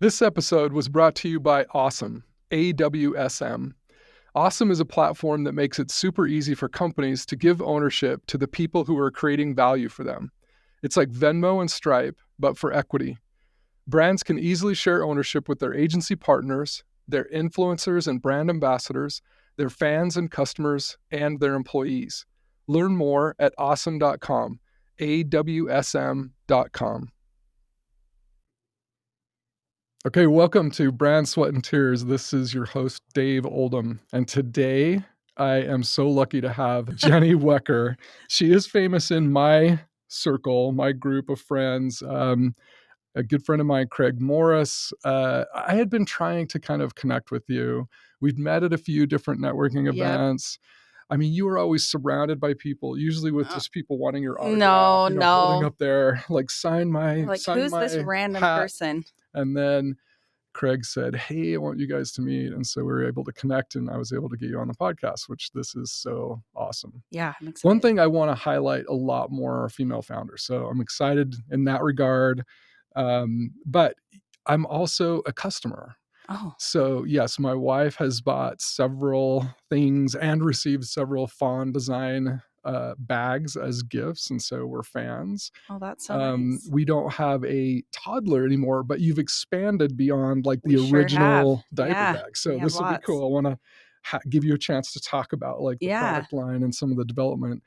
This episode was brought to you by Awesome, AWSM. Awesome is a platform that makes it super easy for companies to give ownership to the people who are creating value for them. It's like Venmo and Stripe, but for equity. Brands can easily share ownership with their agency partners, their influencers and brand ambassadors, their fans and customers, and their employees. Learn more at awesome.com, AWSM.com. Okay, welcome to Brand Sweat and Tears. This is your host, Dave Oldham. And today I am so lucky to have Jenny Wecker. She is famous in my circle, my group of friends. A good friend of mine, Craig Morris. I had been trying to kind of connect with you. We've met at a few different networking events. I mean, you were always surrounded by people, usually with just people wanting your autograph, holding up there, like sign my who's this random hat. person? And then Craig said, hey, I want you guys to meet. And so we were able to connect and I was able to get you on the podcast, which this is so awesome. Yeah, I'm excited. One thing I want to highlight a lot more are female founders. So I'm excited in that regard. But I'm also a customer. Oh. So yes, my wife has bought several things and received several Fawn Design bags as gifts, and so we're fans. Oh, that's so nice. We don't have a toddler anymore, but you've expanded beyond like the original diaper bag. So this will be cool. I want to give you a chance to talk about like the product line and some of the development.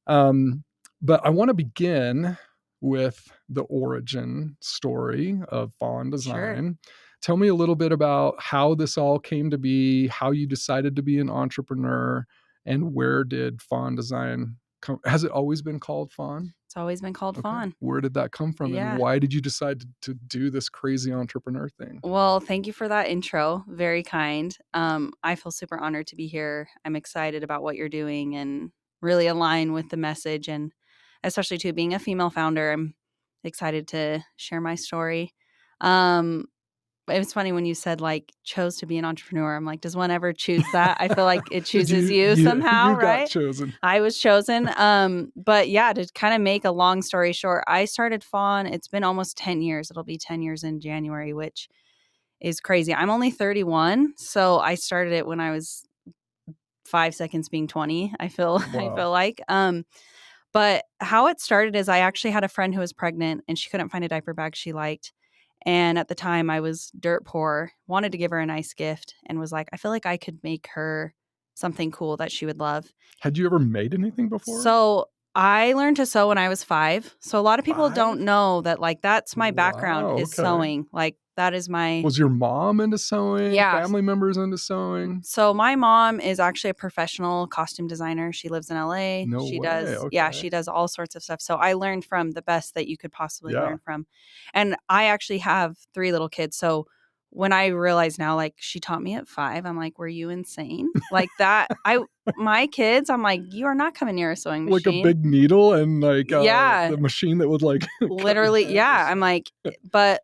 But I want to begin with the origin story of Fawn Design. Sure. Tell me a little bit about how this all came to be, how you decided to be an entrepreneur, and where did Fawn Design come? Has it always been called Fawn? It's always been called Fawn. Where did that come from? And why did you decide to do this crazy entrepreneur thing? Well, thank you for that intro. Very kind. I feel super honored to be here. I'm excited about what you're doing and really align with the message, and especially too being a female founder, I'm excited to share my story. It was funny when you said like chose to be an entrepreneur. I'm like, does one ever choose that? I feel like it chooses you somehow, right? Got chosen. I was chosen. But yeah, to kind of make a long story short, I started Fawn. It's been almost 10 years. It'll be 10 years in January, which is crazy. I'm only 31, so I started it when I was 5 seconds being 20. I feel like. But how it started is I actually had a friend who was pregnant and she couldn't find a diaper bag she liked. And at the time I was dirt poor, wanted to give her a nice gift and was like, I feel like I could make her something cool that she would love. Had you ever made anything before? So I learned to sew when I was 5. So a lot of people don't know that like that's my background is sewing. Like that is my... Was your mom into sewing? Yeah. Family members into sewing? So my mom is actually a professional costume designer. She lives in LA. No she way. does. Yeah, she does all sorts of stuff. So I learned from the best that you could possibly learn from. And I actually have 3 little kids. So when I realize now, like she taught me at 5, I'm like, were you insane? Like that. My kids, I'm like, you are not coming near a sewing machine. Like a big needle and like the machine that would like literally. Yeah. I'm like, but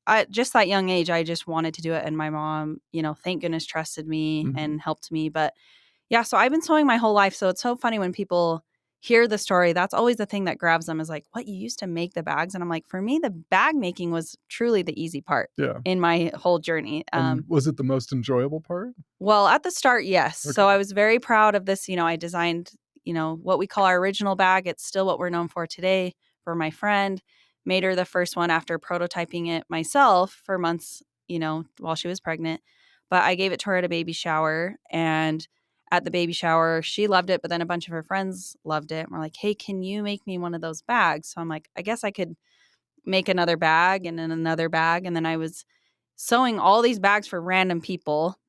at just that young age, I just wanted to do it. And my mom, thank goodness trusted me and helped me. But yeah, so I've been sewing my whole life. So it's so funny when people hear the story, that's always the thing that grabs them is like, what, you used to make the bags? And I'm like, for me, the bag making was truly the easy part in my whole journey. Was it the most enjoyable part? Well, at the start, yes. Okay. So I was very proud of this. I designed, what we call our original bag. It's still what we're known for today for my friend. Made her the first one after prototyping it myself for months, while she was pregnant. But I gave it to her at a baby shower. And at the baby shower, she loved it. But then a bunch of her friends loved it. And we're like, hey, can you make me one of those bags? So I'm like, I guess I could make another bag and then another bag. And then I was sewing all these bags for random people,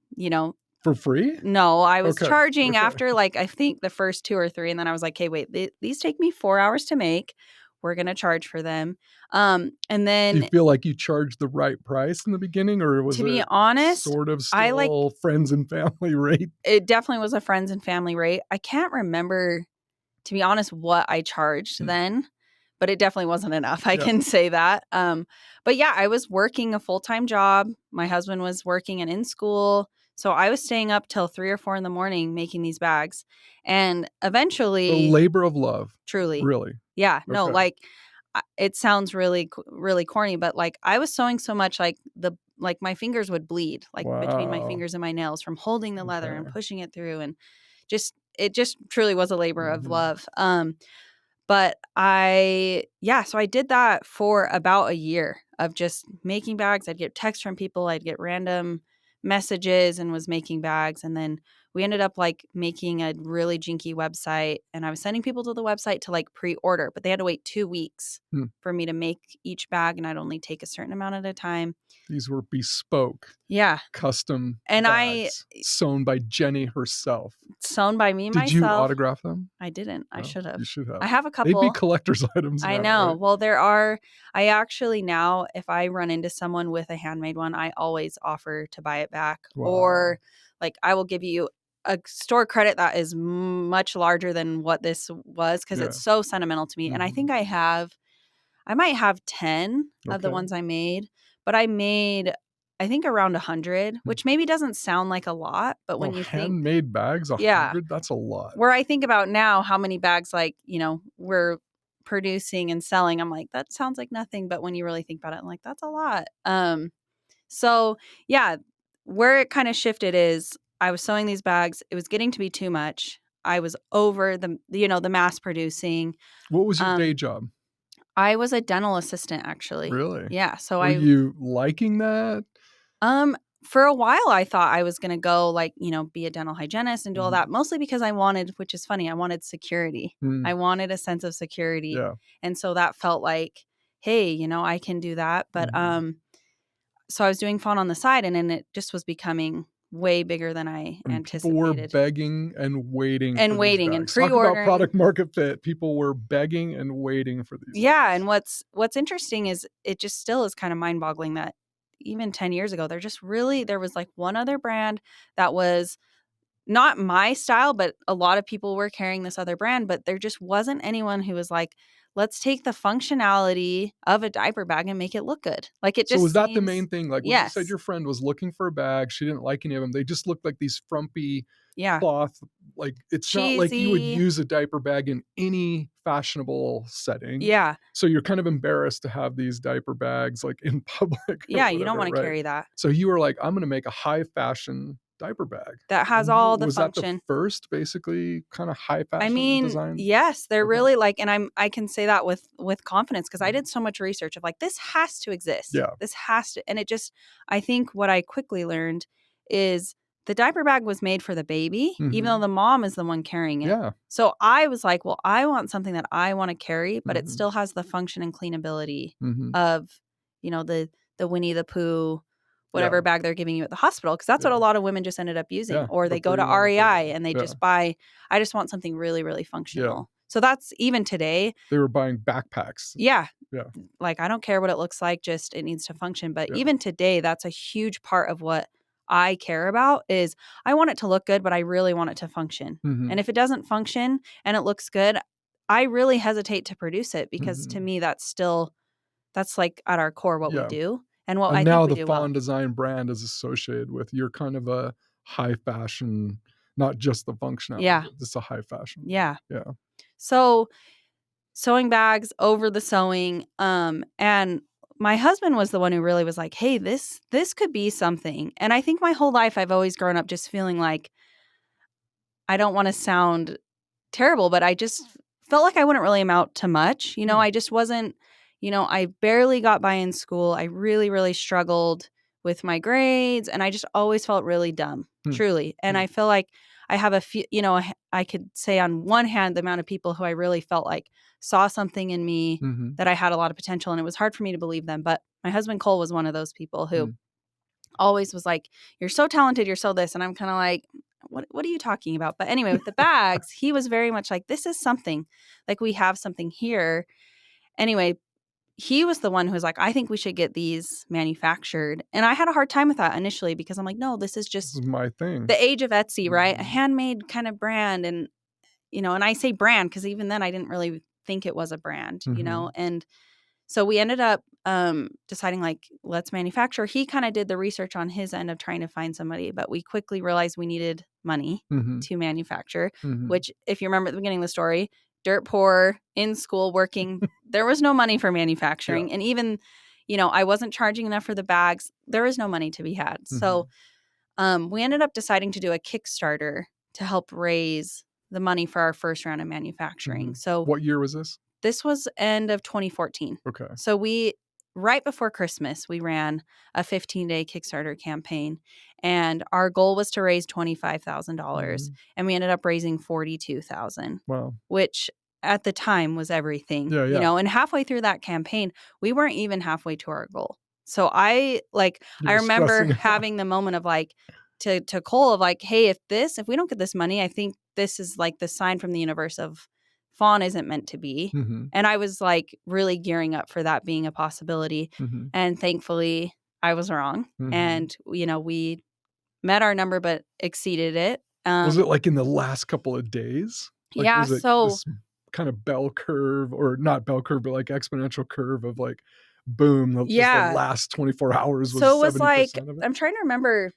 For free? No, I was charging after like, I think the first 2 or 3. And then I was like, hey, wait, these take me 4 hours to make. We're going to charge for them. And then... Do you feel like you charged the right price in the beginning, or was it, to be honest, sort of still friends and family rate? It definitely was a friends and family rate. I can't remember, to be honest, what I charged then, but it definitely wasn't enough. I can say that. But yeah, I was working a full-time job. My husband was working and in school. So I was staying up till 3 or 4 in the morning making these bags. And eventually... A labor of love. Truly. Really? Yeah. No, like it sounds really, really corny, but like I was sewing so much, like the like my fingers would bleed, like between my Wow. fingers and my nails from holding the leather and Okay. pushing it through. And it just truly was a labor of Mhm. love. But so I did that for about a year of just making bags. I'd get texts from people, I'd get random messages and was making bags. And then we ended up like making a really jinky website, and I was sending people to the website to like pre-order, but they had to wait 2 weeks Hmm. for me to make each bag, and I'd only take a certain amount at a time. These were bespoke, Yeah. custom And bags sewn by Jenny herself. sewn by me Did you myself. autograph them? I didn't. I No, should have. you should have. I have a They'd be couple. collector's items I now, know. right? Well, I actually now, if I run into someone with a handmade one, I always offer to buy it back. Wow. Or like I will give you a store credit that is much larger than what this was, because Yeah. it's so sentimental to me. And I think I might have 10 of the Okay. ones I made, but I made, I think, around 100, which maybe doesn't sound like a lot, but when you think, handmade bags, 100, that's a lot. where I think about now how many bags, like, we're producing and selling, I'm like, that sounds like nothing. But when you really think about it, I'm like, that's a lot. So yeah, where it kind of shifted is I was sewing these bags. It was getting to be too much. I was over the mass producing. What was your day job? I was a dental assistant, actually. Really? Yeah. So Were you liking that? For a while, I thought I was going to go like, be a dental hygienist and do all that, mostly because I wanted, which is funny, I wanted security. I wanted a sense of security. Yeah. And so that felt like, hey, I can do that. But so I was doing Fawn on the side, and then it just was becoming way bigger than I And people were anticipated. begging and waiting And for waiting these and bags. Talk pre-ordering. about product market fit. People were begging and waiting for these Yeah. things. And what's interesting is it just still is kind of mind-boggling that even 10 years ago, there was like one other brand that was not my style, but a lot of people were carrying this other brand, but there just wasn't anyone who was like, let's take the functionality of a diaper bag and make it look good. Like it So just was that the seems, main thing? Like when you said yes. your friend was looking for a bag, she didn't like any of them. They just looked like these frumpy Yeah. cloth. Like it's not like you would Cheesy. use a diaper bag in any fashionable setting. Yeah. So you're kind of embarrassed to have these diaper bags like in public or Yeah. You don't whatever, want to right? carry that. So you were like, I'm going to make a high fashion diaper bag. That has And all the was that the function. first basically kind of high I fashion mean, design? yes, they're Okay. really like, and I can say that with confidence because I did so much research of like, this has to exist. Yeah. This has to, and it just, I think what I quickly learned is the diaper bag was made for the baby, even though the mom is the one carrying it. Yeah. So I was like, well, I want something that I want to carry, but it still has the function and cleanability of, the Winnie the Pooh, whatever bag they're giving you at the hospital. Cause that's what a lot of women just ended up using. Yeah, Or they go to before you wanna put REI it. and they Yeah. just buy, I just want something really, really functional. So that's even today. They were buying backpacks. Yeah. Yeah. Like, I don't care what it looks like, just it needs to function. But Yeah. even today, that's a huge part of what I care about is I want it to look good, but I really want it to function. And if it doesn't function and it looks good, I really hesitate to produce it because to me, that's like at our core what we do and what And I now think we the do Fawn well. Design brand is associated with you're kind of a high fashion, not just the functionality. Yeah. But just a high fashion. Yeah. Yeah. So sewing bags over the sewing. And my husband was the one who really was like, hey, this could be something. And I think my whole life I've always grown up just feeling like, I don't want to sound terrible, but I just felt like I wouldn't really amount to much. I just wasn't, I barely got by in school. I really, really struggled with my grades and I just always felt really dumb, truly. And I feel like I have a few, I could say on one hand, the amount of people who I really felt like saw something in me that I had a lot of potential and it was hard for me to believe them. But my husband Cole was one of those people who always was like, you're so talented, you're so this. And I'm kind of like, what are you talking about? But anyway, with the bags, he was very much like, this is something, like we have something here. Anyway, he was the one who was like, I think we should get these manufactured. And I had a hard time with that initially because I'm like, no, this is This just is my thing. the age of Etsy, right? A handmade kind of brand. And, and I say brand because even then I didn't really think it was a brand, and so we ended up deciding like, let's manufacture. He kind of did the research on his end of trying to find somebody, but we quickly realized we needed money to manufacture, which if you remember at the beginning of the story, dirt poor, in school working, there was no money for manufacturing. And even, I wasn't charging enough for the bags. There was no money to be had. So we ended up deciding to do a Kickstarter to help raise the money for our first round of manufacturing. So what year was this? This was end of 2014. Okay. So right before Christmas, we ran a 15-day Kickstarter campaign, and our goal was to raise $25,000, and we ended up raising $42,000. Wow. Which at the time was everything. Yeah. And halfway through that campaign, we weren't even halfway to our goal. So I remember having the moment of to Cole of hey, if we don't get this money, I think this is the sign from the universe of Fawn isn't meant to be. And I was really gearing up for that being a possibility. And thankfully I was wrong. And, we met our number, but exceeded it. Was it in the last couple of days? Yeah. Was it this kind of bell curve, or not bell curve, but exponential curve of boom, just the last 24 hours was so it was 70% of it? I'm trying to remember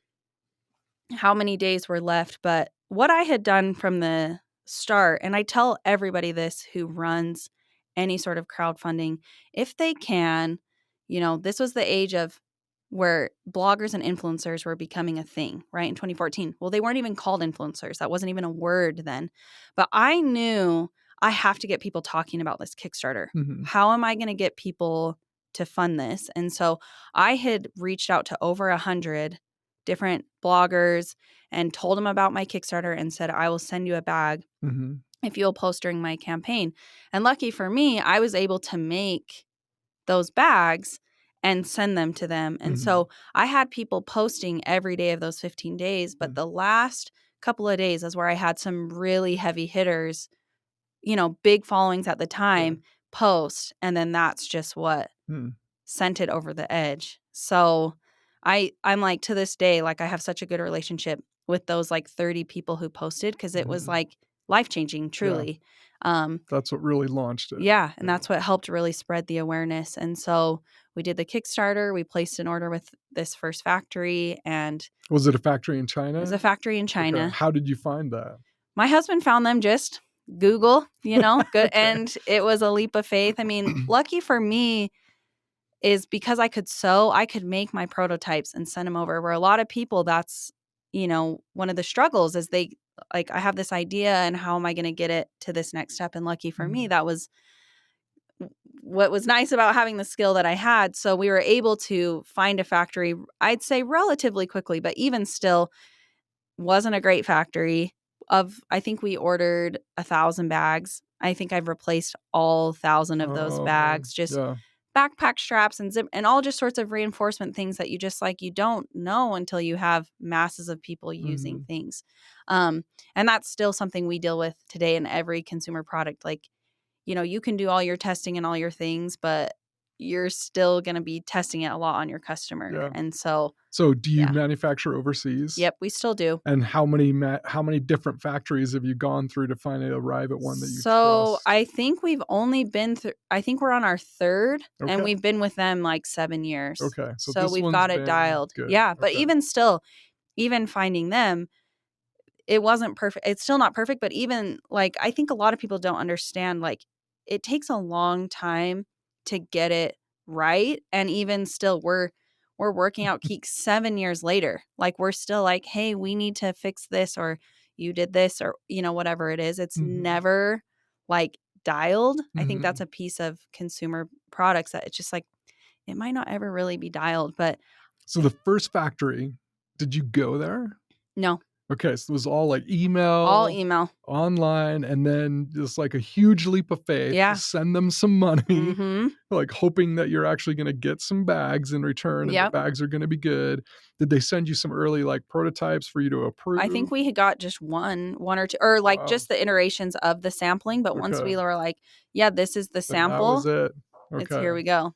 how many days were left, but what I had done from the start, and I tell everybody this who runs any sort of crowdfunding, if they can, this was the age of where bloggers and influencers were becoming a thing, right? In 2014. Well, they weren't even called influencers. That wasn't even a word then. But I knew I have to get people talking about this Kickstarter. How am I going to get people to fund this? And so I had reached out to over 100 different bloggers and told them about my Kickstarter and said, I will send you a bag if you'll post during my campaign. And lucky for me, I was able to make those bags and send them to them. And so I had people posting every day of those 15 days. But the last couple of days is where I had some really heavy hitters, big followings at the time, post. And then that's just what sent it over the edge. So I'm to this day, I have such a good relationship with those 30 people who posted, because it was life-changing, truly. That's what really launched it. Yeah, and that's what helped really spread the awareness. And so we did the Kickstarter. We placed an order with this first factory. And was it a factory in China? It was a factory in China. Okay. How did you find that? My husband found them, just Google, good. And it was a leap of faith. I mean, lucky for me is because I could sew, I could make my prototypes and send them over, where a lot of people, that's, one of the struggles is they I have this idea, and how am I going to get it to this next step? And lucky for me, that was what was nice about having the skill that I had. So we were able to find a factory, I'd say relatively quickly, but even still wasn't a great factory. I think we ordered 1,000 bags. I think I've replaced all 1,000 of those bags, just backpack straps and zip and all just sorts of reinforcement things that you just you don't know until you have masses of people using things. And that's still something we deal with today in every consumer product. You can do all your testing and all your things, but you're still going to be testing it a lot on your customer. Yeah. And so do you manufacture overseas? Yep, we still do. And how many different factories have you gone through to finally arrive at one that you trust? So I think we've only been through, I think we're on our third, and we've been with them 7 years. Okay. So we've got it dialed. Good. Yeah. But even still, even finding them, it wasn't perfect. It's still not perfect, but even I think a lot of people don't understand, it takes a long time to get it right. And even still, we're working out kinks 7 years later. We're still hey, we need to fix this, or you did this, or, whatever it is. It's never dialed. I think that's a piece of consumer products that it's just it might not ever really be dialed. But so the first factory, did you go there? No. Okay, so it was all email. All email. Online, and then just a huge leap of faith. Yeah. Send them some money, hoping that you're actually going to get some bags in return, and the bags are going to be good. Did they send you some early prototypes for you to approve? I think we had got just one or two, or just the iterations of the sampling. But once we were yeah, this is the sample. That was it. Okay. It's here we go.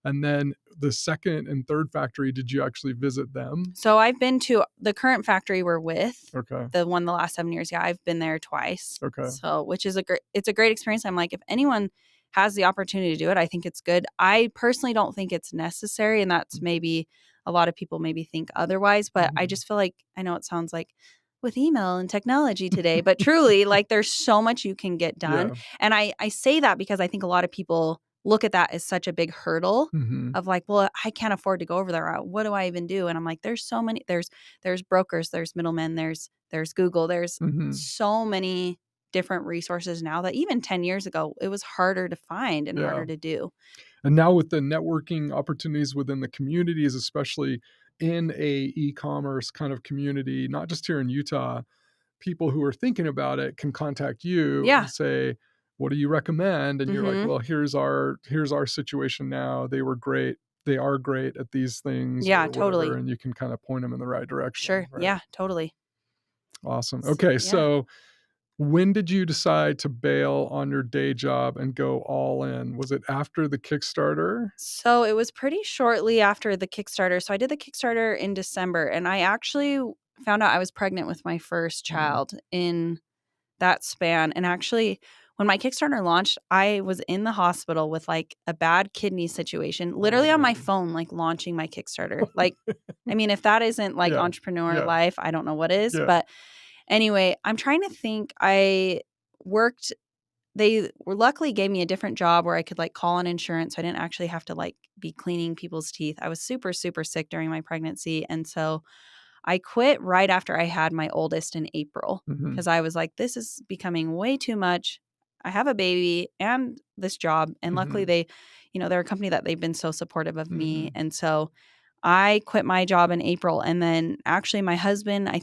And then the second and third factory, did you actually visit them? So I've been to the current factory we're with. Okay. The one the last 7 years. Yeah, I've been there twice. Okay. So, which is it's a great experience. I'm if anyone has the opportunity to do it, I think it's good. I personally don't think it's necessary, and that's maybe a lot of people maybe think otherwise, but I just feel I know it sounds with email and technology today, but truly there's so much you can get done. Yeah. And I say that because I think a lot of people look at that as such a big hurdle Mm-hmm. of like, well, I can't afford to go over there. What do I even do? And I'm like, there's so many, there's brokers, there's middlemen, there's Google, there's Mm-hmm. so many different resources now that even 10 years ago, it was harder to find and Yeah. harder to do. And now with the networking opportunities within the communities, especially in a e-commerce kind of community, not just here in Utah, people who are thinking about it can contact you Yeah. and say, what do you recommend? And you're like, Mhm. well, here's our situation now. They were great. They are great at these things Yeah, or whatever. totally. And you can kind of point them in the right direction. Sure. Right. Yeah, totally. Awesome. Okay. Yeah. So when did you decide to bail on your day job and go all in? Was it after the Kickstarter? So it was pretty shortly after the Kickstarter. So I did the Kickstarter in December, and I actually found out I was pregnant with my first child in that span. And actually, when my Kickstarter launched, I was in the hospital with like a bad kidney situation, literally on my phone, like launching my Kickstarter. Like, I mean, if that isn't like Yeah. entrepreneur Yeah. life, I don't know what is. Yeah. But anyway, I'm trying to think. I worked, they were luckily gave me a different job where I could like call on insurance. So I didn't actually have to like be cleaning people's teeth. I was super, super sick during my pregnancy. And so I quit right after I had my oldest in April Mhm. because I was like, this is becoming way too much. I have a baby and this job. And luckily Mhm. they're a company that they've been so supportive of me. Mhm. And so I quit my job in April. And then actually my husband, I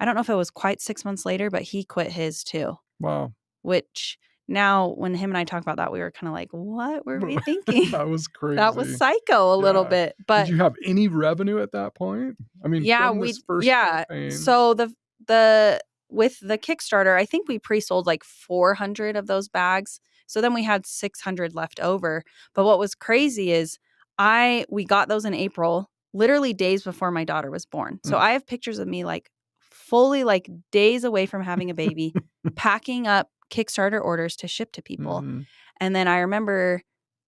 don't know if it was quite 6 months later, but he quit his too, Wow. which now when him and I talk about that, we were kind of like, what were we thinking? That was crazy. That was psycho a little Yeah. bit. Did But you have any revenue at that point? I mean, yeah, from this first campaign? so the with the Kickstarter, I think we pre-sold like 400 of those bags. So then we had 600 left over. But what was crazy is we got those in April, literally days before my daughter was born. So Mm. I have pictures of me like fully like days away from having a baby, packing up Kickstarter orders to ship to people. Mhm. And then I remember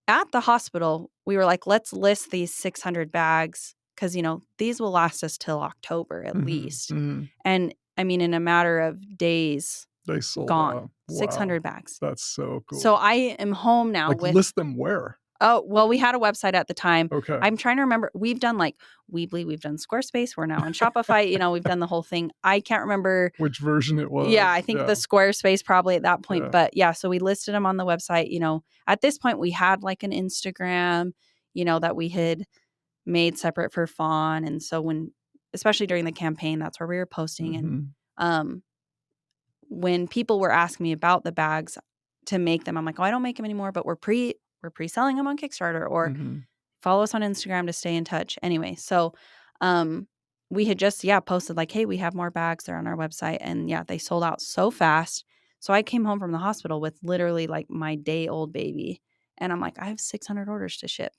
at the hospital, we were like, let's list these 600 bags because, these will last us till October at Mhm. least. Mhm. And I mean, in a matter of days, They sold gone. out. Wow. 600 bags. That's so cool. So I am home now Like, with. list them where? Oh, well, we had a website at the time. Okay. I'm trying to remember. We've done like Weebly, we've done Squarespace. We're now on Shopify. We've done the whole thing. I can't remember Which version it was. yeah, I think the Squarespace probably at that point. Yeah. But yeah, so we listed them on the website. At this point we had like an Instagram, that we had made separate for Fawn. And so especially during the campaign, that's where we were posting. Mhm. And when people were asking me about the bags to make them, I'm like, oh, I don't make them anymore, but we're pre-selling them on Kickstarter or Mhm. follow us on Instagram to stay in touch. Anyway, so we had just posted like, hey, we have more bags. They're on our website. And yeah, they sold out so fast. So I came home from the hospital with literally like my day-old baby. And I'm like, I have 600 orders to ship.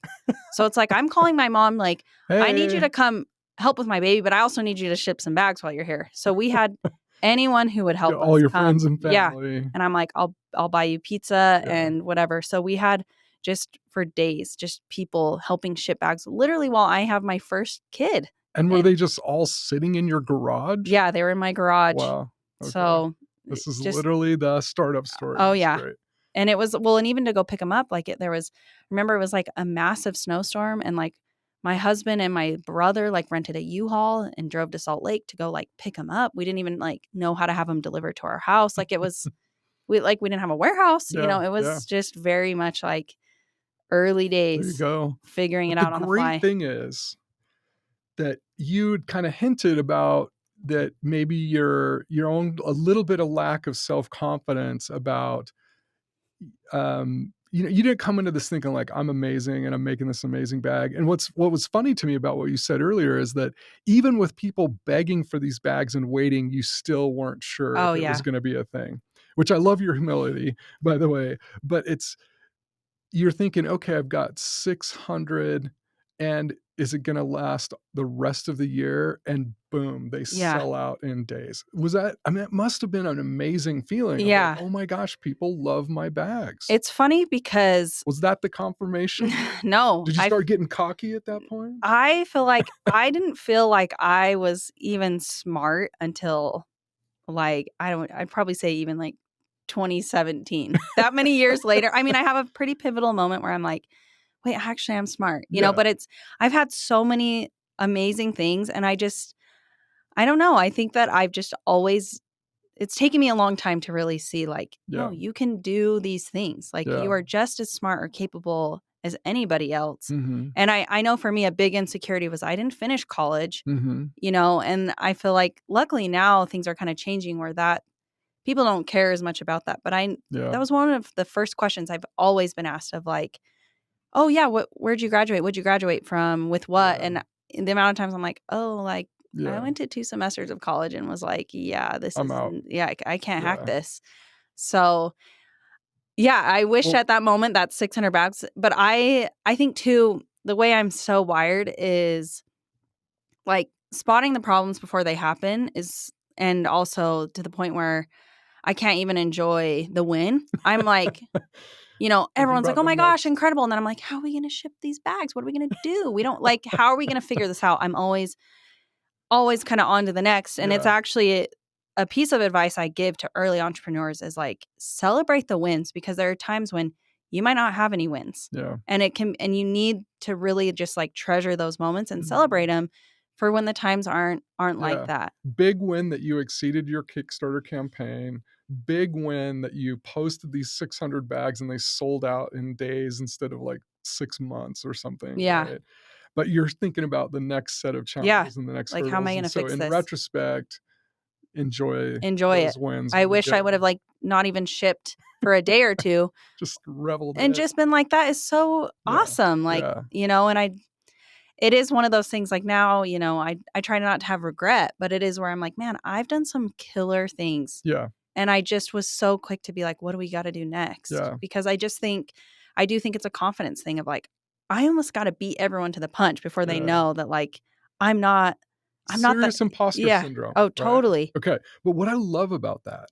So it's like I'm calling my mom like, I need you Hey. to come help with my baby, but I also need you to ship some bags while you're here. So we had anyone who would help Yeah, all us your come. friends and Yeah. family. And I'm like, I'll buy you pizza Yeah. and whatever. So we had just for days, just people helping ship bags literally while I have my first kid. And were they just all sitting in your garage? Yeah, they were in my garage. Wow. Okay. So This is just literally the startup story. oh That's yeah. great. And it was and even to go pick them up, like remember it was like a massive snowstorm and like my husband and my brother like rented a U-Haul and drove to Salt Lake to go like pick them up. We didn't even like know how to have them delivered to our house. Like it was we didn't have a warehouse, Yeah, it was yeah. just very much like early There you days go. figuring But it the out on the great fly. thing is that you'd kind of hinted about that maybe your own a little bit of lack of self-confidence about you didn't come into this thinking like I'm amazing and I'm making this amazing bag. And what was funny to me about what you said earlier is that even with people begging for these bags and waiting, you still weren't sure Oh if it was yeah. going to be a thing. Which I love your humility, by the way. But you're thinking, okay, I've got 600 and is it going to last the rest of the year? And boom, they Yeah. sell out in days. It must have been an amazing feeling of Yeah. like, oh my gosh, people love my bags. It's funny because Was that the confirmation? no, Did you start getting cocky at that point? I feel like I didn't feel like I was even smart until like I'd probably say even like 2017. That many years later. I mean, I have a pretty pivotal moment where I'm like, wait, actually I'm smart, but I've had so many amazing things, and I don't know. I think that I've just always, it's taken me a long time to really see like, no, you can do these things. Like you are just as smart or capable as anybody else. Mm-hmm. And I know for me, a big insecurity was I didn't finish college, Mm-hmm. And I feel like luckily now things are kind of changing where that people don't care as much about that. But that was one of the first questions I've always been asked of like, oh yeah, where'd you graduate? What'd you graduate from? With what? Yeah. And the amount of times I'm like, oh, like Yeah. I went to 2 semesters of college and was like, yeah, I'm out. I can't hack this. So yeah, I wish at that moment that 600 bags, but I think too, the way I'm so wired is like spotting the problems before they happen is, and also to the point where I can't even enjoy the win. I'm like, everyone's like, oh my gosh, incredible. And then I'm like, how are we going to ship these bags? What are we going to do? We don't like, how are we going to figure this out? I'm always kind of on to the next. And it's actually a piece of advice I give to early entrepreneurs is like, celebrate the wins, because there are times when you might not have any wins. Yeah. And and you need to really just like treasure those moments and celebrate them for when the times aren't like that. Big win that you exceeded your Kickstarter campaign. Big win that you posted these 600 bags and they sold out in days instead of like 6 months or something. Yeah. Right? But you're thinking about the next set of challenges and the next like hurdles. how am I going to fix in this? retrospect, enjoy those it. Wins. I wish I would have like not even shipped for a day or two. Just reveled and just been like, that is so awesome. Like, and it is one of those things like now, I try not to have regret, but it is where I'm like, man, I've done some killer things. Yeah. And I just was so quick to be like, what do we got to do next? Yeah. Because I do think it's a confidence thing of like, I almost got to beat everyone to the punch before they know that like, I'm not serious imposter syndrome. Oh, totally. Right? Okay. But what I love about that,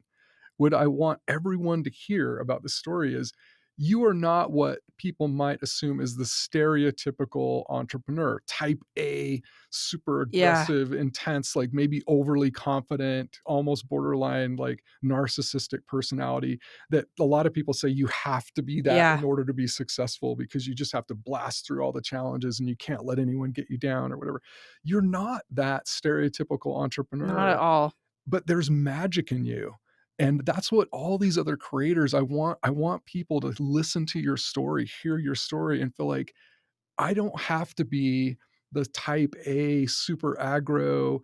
what I want everyone to hear about the story is you are not what people might assume is the stereotypical entrepreneur, type A, super aggressive, intense, like maybe overly confident, almost borderline like narcissistic personality that a lot of people say you have to be that in order to be successful because you just have to blast through all the challenges and you can't let anyone get you down or whatever. You're not that stereotypical entrepreneur. Not at all. But there's magic in you. And that's what all these other creators, I want people to listen to your story, hear your story and feel like I don't have to be the type A super aggro,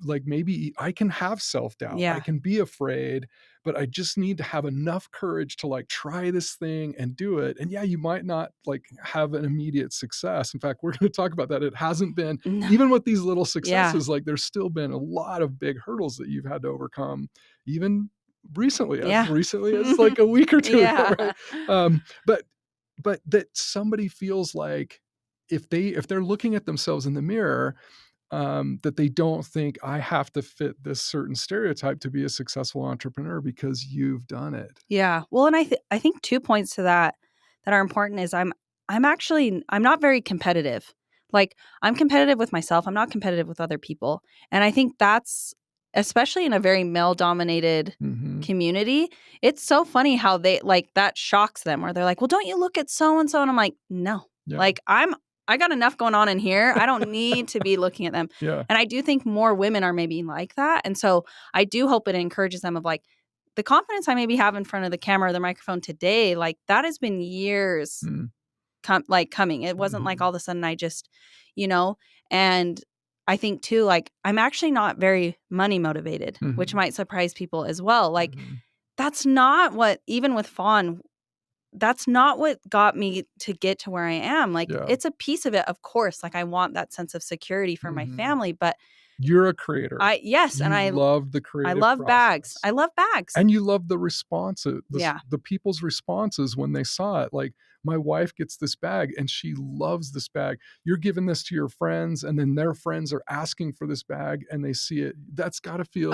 like maybe I can have self-doubt. I can be afraid, but I just need to have enough courage to like try this thing and do it. And you might not like have an immediate success. In fact, we're going to talk about that. It hasn't been, even with these little successes, like there's still been a lot of big hurdles that you've had to overcome, even recently, as like a week or two ago, right? But that somebody feels like if they're looking at themselves in the mirror, that they don't think I have to fit this certain stereotype to be a successful entrepreneur because you've done it. Yeah. Well, and I think 2 points to that are important is I'm not very competitive. Like I'm competitive with myself. I'm not competitive with other people. And I think that's especially in a very male dominated community. It's so funny how they like that shocks them where they're like, well, don't you look at so and so? And I'm like, no, like I got enough going on in here. I don't need to be looking at them. And I do think more women are maybe like that. And so I do hope it encourages them of like the confidence I maybe have in front of the camera or the microphone today, like that has been years coming. It wasn't like all of a sudden I just, and I think too, like I'm actually not very money motivated, which might surprise people as well. Like that's not what, even with Fawn, that's not what got me to get to where I am. Like it's a piece of it, of course. Like I want that sense of security for my family, but you're a creator. And I love the creative I love process. bags. I love bags. And you love the responses, the people's responses when they saw it. Like my wife gets this bag and she loves this bag. You're giving this to your friends and then their friends are asking for this bag and they see it. That's got to feel,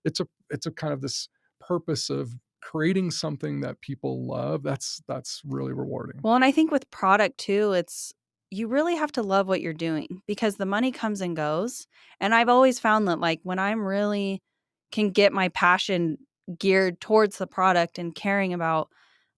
it's a kind of this purpose of creating something that people love. That's really rewarding. Well, and I think with product too, you really have to love what you're doing because the money comes and goes. And I've always found that like when I'm really can get my passion geared towards the product and caring about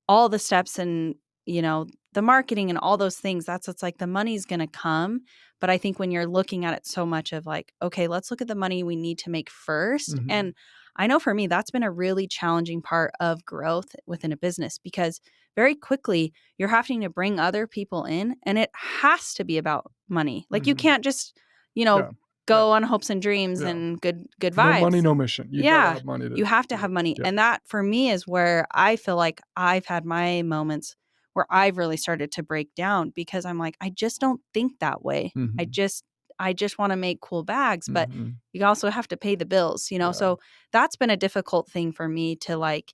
all the steps and, the marketing and all those things. It's like the money's going to come. But I think when you're looking at it so much of like, okay, let's look at the money we need to make first. Mhm. And I know for me, that's been a really challenging part of growth within a business, because very quickly you're having to bring other people in, and it has to be about money. Like you Mhm. can't just, Yeah. go on hopes and dreams Yeah. and good No money, vibes. no mission. You gotta Yeah. have money You to have to do have it. money. Yeah. And that for me is where I feel like I've had my moments where I've really started to break down, because I'm like, I just don't think that way. I Mhm. just want to make cool bags, but Mhm. you also have to pay the bills, Yeah. So that's been a difficult thing for me to like,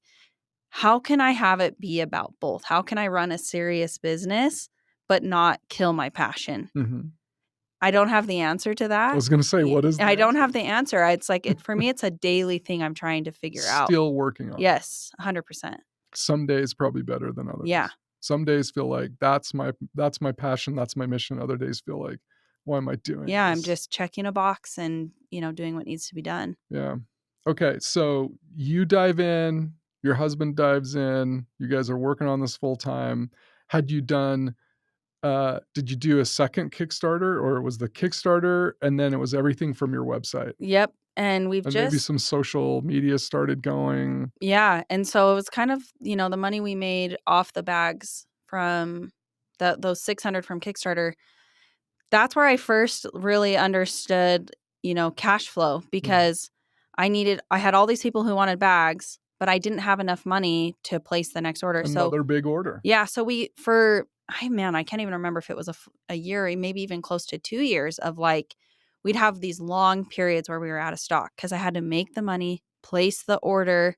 how can I have it be about both? How can I run a serious business but not kill my passion? Mhm. I don't have the answer to I that. was gonna say, what is the I don't answer? have the answer. It's like for me, it's a daily thing I'm trying to figure out. Still working on it. Yes, 100%. Some days probably better than others. Yeah. Some days feel like that's my passion, that's my mission. Other days feel like, why am I doing Yeah, I'm this? just checking a box and, doing what needs to be done. Yeah. Okay, so you dive in, your husband dives in, you guys are working on this full time. Had you done did you do a second Kickstarter, or it was the Kickstarter and then it was everything from your website? Yep. And we've And maybe just, some social media started going? yeah. And so it was kind of, the money we made off the bags from those 600 from Kickstarter. That's where I first really understood, cash flow, Mhm. because I had all these people who wanted bags, but I didn't have enough money to place the next order. So Another big order. yeah, so I can't even remember if it was a year or maybe even close to 2 years of like, we'd have these long periods where we were out of stock because I had to make the money, place the order,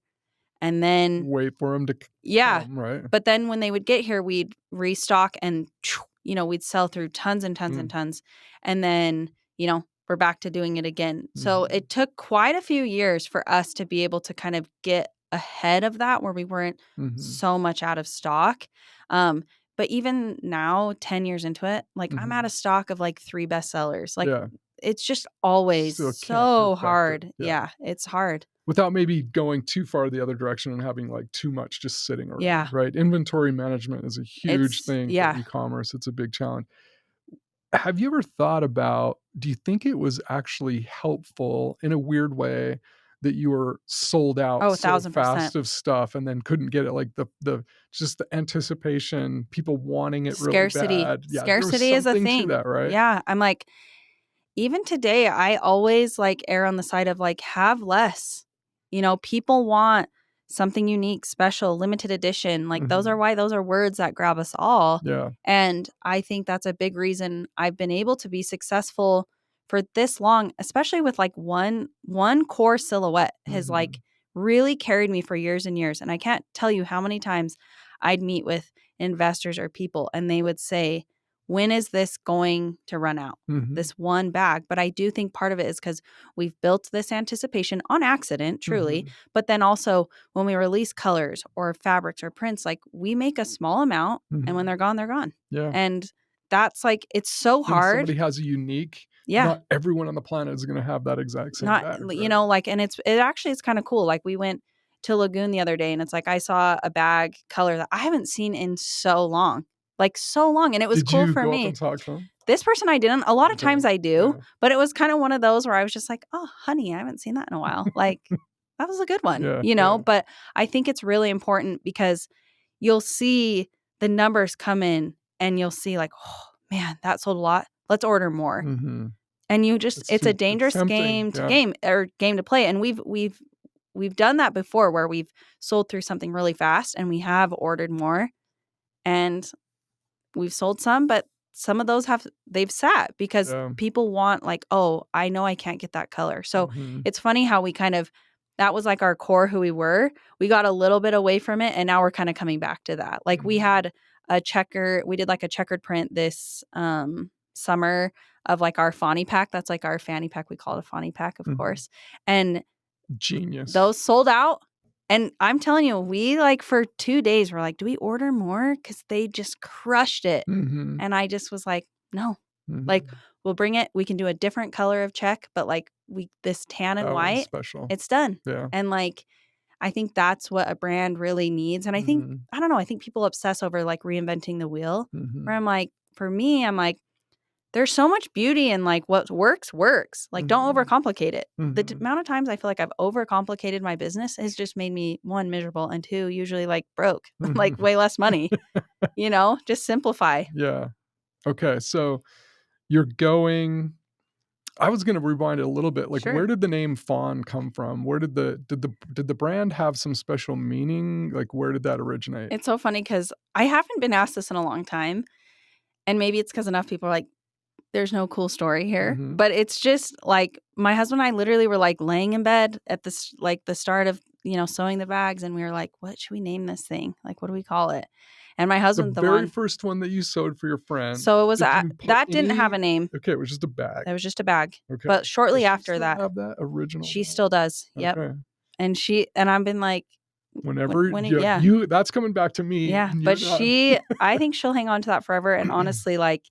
and then, Wait for him to yeah. come, right? But then when they would get here, we'd restock and, we'd sell through tons and tons and Mm. tons. And then, we're back to doing it again. So Mhm. it took quite a few years for us to be able to kind of get ahead of that, where we weren't Mhm. so much out of stock. Um, but even now, 10 years into it, like I'm out Mhm. of stock of like 3 bestsellers. Like Yeah. it's just always Still can't so perfect it. hard. Yeah. Yeah, it's hard. Without maybe going too far the other direction and having, like, too much just sitting around, Yeah. right? Inventory management is a huge thing for Yeah. e-commerce. It's a big challenge. Have you ever thought about, do you think it was actually helpful in a weird way that you were sold out Oh, so 1,000%. fast of stuff and then couldn't get it? Like the just the anticipation, people wanting it really Scarcity. bad. Yeah, there was Scarcity is a something to thing. that, right? Yeah. I'm like, even today, I always like err on the side of like, have less. People want something unique, special, limited edition. Like Mhm. those are words that grab us all. Yeah. And I think that's a big reason I've been able to be successful for this long, especially with like one core silhouette has like Mhm. really carried me for years and years. And I can't tell you how many times I'd meet with investors or people and they would say, when is this going to run out? Mhm. This one bag. But I do think part of it is because we've built this anticipation on accident, truly. Mhm. But then also when we release colors or fabrics or prints, like we make a small amount and when Mhm. they're gone, they're gone. Yeah. And that's like, it's so When hard. somebody has a unique, Yeah. not everyone on the planet is gonna have that exact same Not, bag, right? like, and it actually is kind of cool. Like we went to Lagoon the other day and it's like, I saw a bag color that I haven't seen in so long, like so long. And it was Did cool you for go up me. and talk to them? This person I didn't. A lot of Okay. times I do, Yeah. but it was kind of one of those where I was just like, "Oh, honey, I haven't seen that in a while." Like, that was a good one, Yeah, yeah. But I think it's really important because you'll see the numbers come in and you'll see like, "Oh, man, that sold a lot. Let's order more." Mhm. And it's a It's dangerous tempting, yeah. game to play. And we've done that before where we've sold through something really fast and we have ordered more and we've sold some, but some of those they've sat because Yeah. people want like, "Oh, I know I can't get that color." So Mhm. it's funny how we kind of that was like our core who we were. We got a little bit away from it and now we're kind of coming back to that. Like Mhm. we did like a checkered print this summer of like our fanny pack. That's like our fanny pack. We call it a fanny pack, of Mhm. course. And Genius. those sold out. And I'm telling you, we like for 2 days, we're like, do we order more? Because they just crushed it. Mhm. And I just was like, no, like Mhm. we'll bring it. We can do a different color of check, but like this tan and That was white, special. it's done. Yeah. And like, I think that's what a brand really needs. And I think, I don't know, I think people obsess over like reinventing the wheel, where I'm like, for me, I'm like, there's so much beauty in like what works. Like, don't overcomplicate it. The amount of times I feel like I've overcomplicated my business has just made me, one, miserable, and two, usually like broke, like way less money, just simplify. Yeah. Okay. So you're going, I was going to rewind it a little bit. Like, Sure. where did the name Fawn come from? Where did the brand have some special meaning? Like, where did that originate? It's so funny because I haven't been asked this in a long time. And maybe it's because enough people are like, there's no cool story here. But it's just like my husband and I literally were like laying in bed at this, like the start of, sewing the bags. And we were like, what should we name this thing? Like, what do we call it? And my husband, The very first one that you sewed for your friend. So it was that didn't have a name. Okay, it was just a bag. It was just a bag. Okay. But shortly Does she after still that, have that original she bag? still does. Yep. Okay. And I've been like, whenever yeah, you that's coming back to me. Yeah, but I think she'll hang on to that forever. And honestly, like,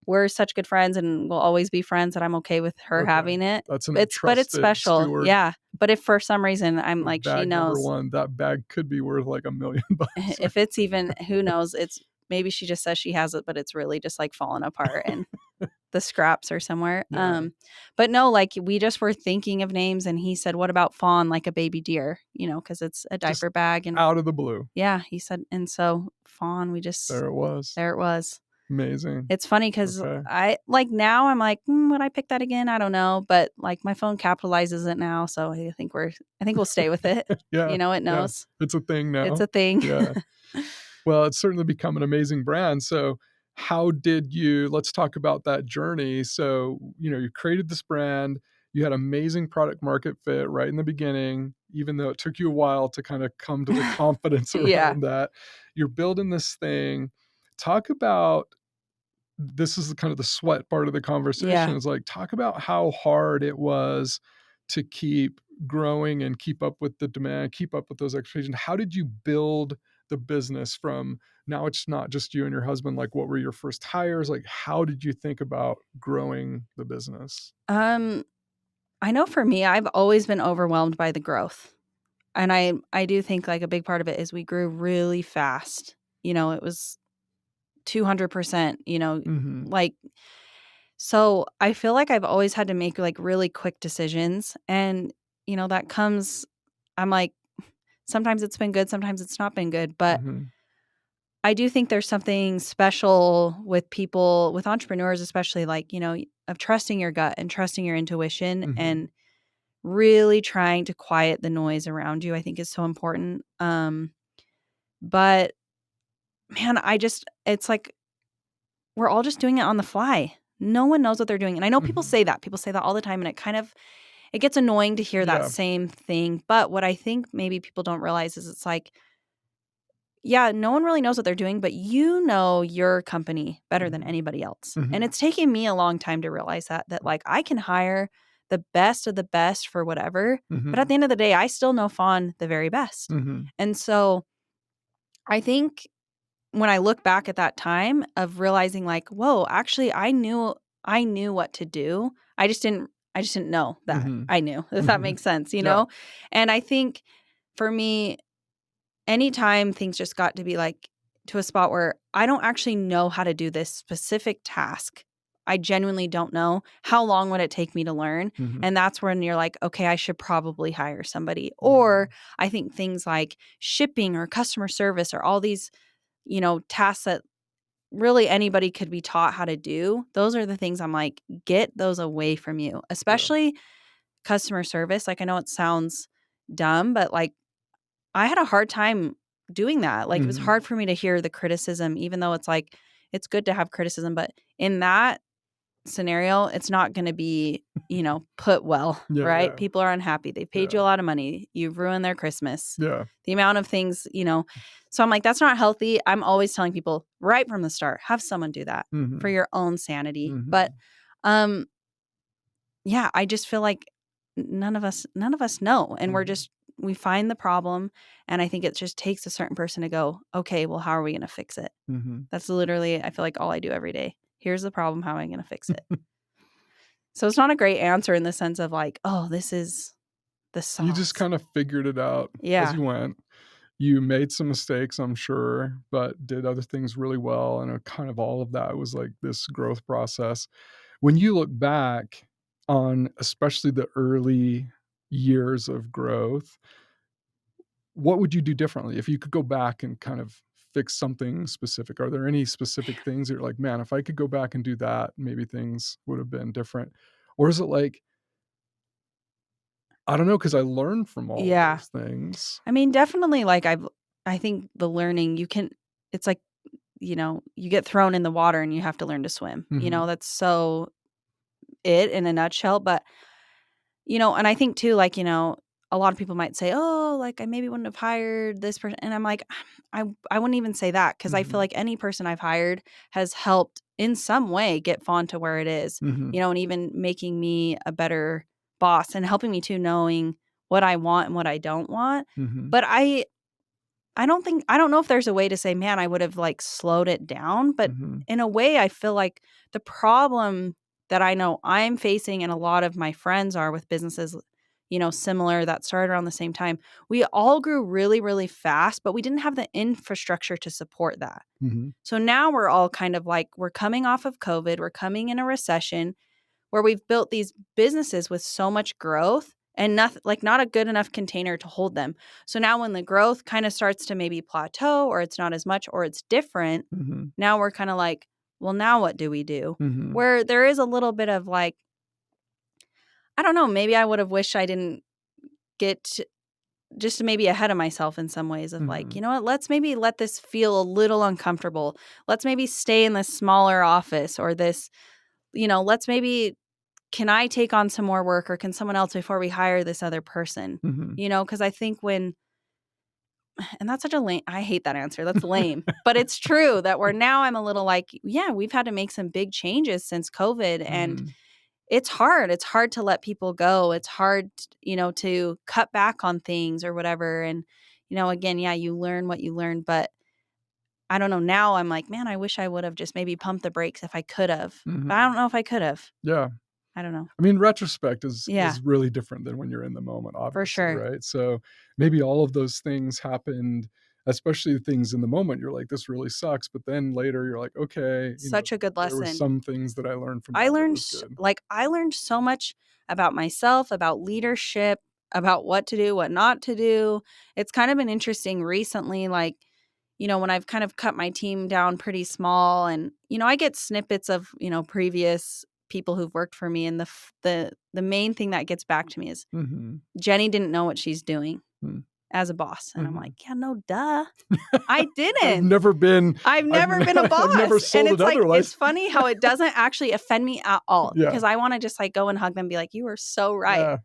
we're such good friends and we'll always be friends, and I'm okay with her having it. That's but it's special. Steward. Yeah. But if for some reason I'm like, bag she knows number one, that bag could be worth like $1 million. If it's even, who knows, it's maybe she just says she has it, but it's really just like falling apart and the scraps are somewhere. Yeah. But no, like we just were thinking of names, and he said, what about Fawn, like a baby deer, because it's a diaper Just bag, and out of the blue. Yeah, he said, and so Fawn, we just there it was. Amazing. It's funny because I like now I'm like, would I pick that again? I don't know, but like my phone capitalizes it now, so I think we'll stay with it. Yeah, it knows. Yeah. It's a thing now. It's a thing. Yeah. Well, it's certainly become an amazing brand. So let's talk about that journey. So, you created this brand, you had amazing product market fit right in the beginning, even though it took you a while to kind of come to the confidence around that. You're building this thing. Talk about, this is kind of the sweat part of the conversation. Is like, talk about how hard it was to keep growing and keep up with the demand, keep up with those expectations. How did you build the business from now? It's not just you and your husband. Like, what were your first hires? Like, how did you think about growing the business? I know for me, I've always been overwhelmed by the growth. And I do think like a big part of it is we grew really fast. It was 200%, like, so I feel like I've always had to make like really quick decisions. And, that comes, I'm like, sometimes it's been good, sometimes it's not been good. But I do think there's something special with people, with entrepreneurs, especially like, of trusting your gut and trusting your intuition and really trying to quiet the noise around you, I think is so important. But man, it's like, we're all just doing it on the fly. No one knows what they're doing. And I know people say that. People say that all the time. And it gets annoying to hear that same thing. But what I think maybe people don't realize is it's like, yeah, no one really knows what they're doing, but your company better than anybody else. And it's taken me a long time to realize that like I can hire the best of the best for whatever. But at the end of the day, I still know Fawn the very best. And so I think when I look back at that time of realizing like, whoa, actually I knew what to do. I just didn't know that I knew, if that makes sense, know? And I think for me, anytime things just got to be like to a spot where I don't actually know how to do this specific task, I genuinely don't know, how long would it take me to learn? And that's when you're like, okay, I should probably hire somebody. Or I think things like shipping or customer service or all these tasks that really anybody could be taught how to do. Those are the things I'm like, get those away from you, especially customer service. Like, I know it sounds dumb, but like I had a hard time doing that. Like, it was hard for me to hear the criticism, even though it's like, it's good to have criticism, but in that scenario, it's not going to be, put well, right? People are unhappy. They paid you a lot of money. You've ruined their Christmas. The amount of things, So I'm like, that's not healthy. I'm always telling people right from the start, have someone do that for your own sanity. But, yeah, I just feel like none of us know. And we find the problem. And I think it just takes a certain person to go, okay, well, how are we going to fix it? That's literally, I feel like all I do every day. Here's the problem. How am I going to fix it? So it's not a great answer in the sense of like, oh, this is the You just sauce. kind of figured it out as Yeah. you went. You made some mistakes, I'm sure, but did other things really well, and, kind of all of that was, like, this growth process. When you look back on especially the early years of growth, what would you do differently if you could go back and kind of fix something specific? Are there any specific things that you're like, "Man, if I could go back and do that, maybe things would have been different?" Or is it like, "I don't know, because I learned from all of Yeah. those things." I mean, definitely, like, I think the learning you can it's like, you get thrown in the water and you have to learn to swim. Mhm. That's so it in a nutshell, but and I think too, like, a lot of people might say, "Oh, like, I maybe wouldn't have hired this person," and I'm like, I wouldn't even say that because I feel Mhm. like any person I've hired has helped in some way get Fawn to where it is, Mhm. and even making me a better boss and helping me too knowing what I want and what I don't want. Mhm. But I don't know if there's a way to say, "Man, I would have, like, slowed it down," but Mhm. in a way, I feel like the problem that I know I'm facing and a lot of my friends are with businesses, similar that started around the same time, we all grew really, really fast, but we didn't have the infrastructure to support that. Mhm. So now we're all kind of like we're coming off of COVID, we're coming in a recession where we've built these businesses with so much growth and not a good enough container to hold them. So now when the growth kind of starts to maybe plateau or it's not as much or it's different, Mhm. now we're kind of like, well, now what do we do? Mhm. Where there is a little bit of like, I don't know, maybe I would have wished I didn't get just maybe ahead of myself in some ways of like, Mhm. you know what, let's maybe let this feel a little uncomfortable. Let's maybe stay in this smaller office or this, let's maybe can I take on some more work or can someone else before we hire this other person? Mhm. Because I think and that's such a lame, I hate that answer. That's lame, but it's true that I'm a little like, yeah, we've had to make some big changes since COVID and Mhm. it's hard. It's hard to let people go. It's hard, to cut back on things or whatever. And, again, yeah, you learn what you learn, but I don't know. Now I'm like, man, I wish I would have just maybe pumped the brakes if I could have, but I Mhm. don't know if I could have. Yeah. I don't know. I mean, retrospect is Yeah, really different than when you're in the moment, for obviously, sure. right? So, maybe all of those things happened, especially the things in the moment, you're like, "This really sucks," but then later you're like, "Okay, Such a good there were lesson. some things that I learned from that that was good." I learned so much about myself, about leadership, about what to do, what not to do. It's kind of been interesting recently, like, when I've kind of cut my team down pretty small and, I get snippets of, previous people who've worked for me. And the main thing that gets back to me is Mhm. Jenny didn't know what she's doing Mm. as a boss. And I'm like, Mhm. yeah, no, duh. I I've didn't. never been I've I've never been a I've never boss, and sold it it's like it's otherwise. funny how it doesn't actually offend me at all Yeah. because I wanna just, like, go and hug them and be like, "You are so right." Yeah.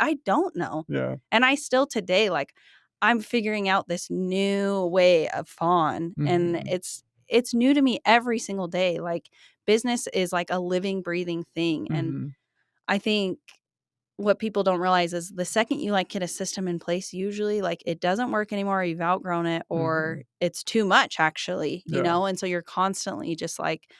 I don't know, Yeah. and I still today, like, I'm figuring out this new way of fawn, and Mhm. it's new to me every single day, like, business is like a living, breathing thing, and Mhm. I think what people don't realize is the second you, like, get a system in place, usually, like, it doesn't work anymore, or you've outgrown it, or Mhm. it's too much actually, Yeah. and so you're constantly just like,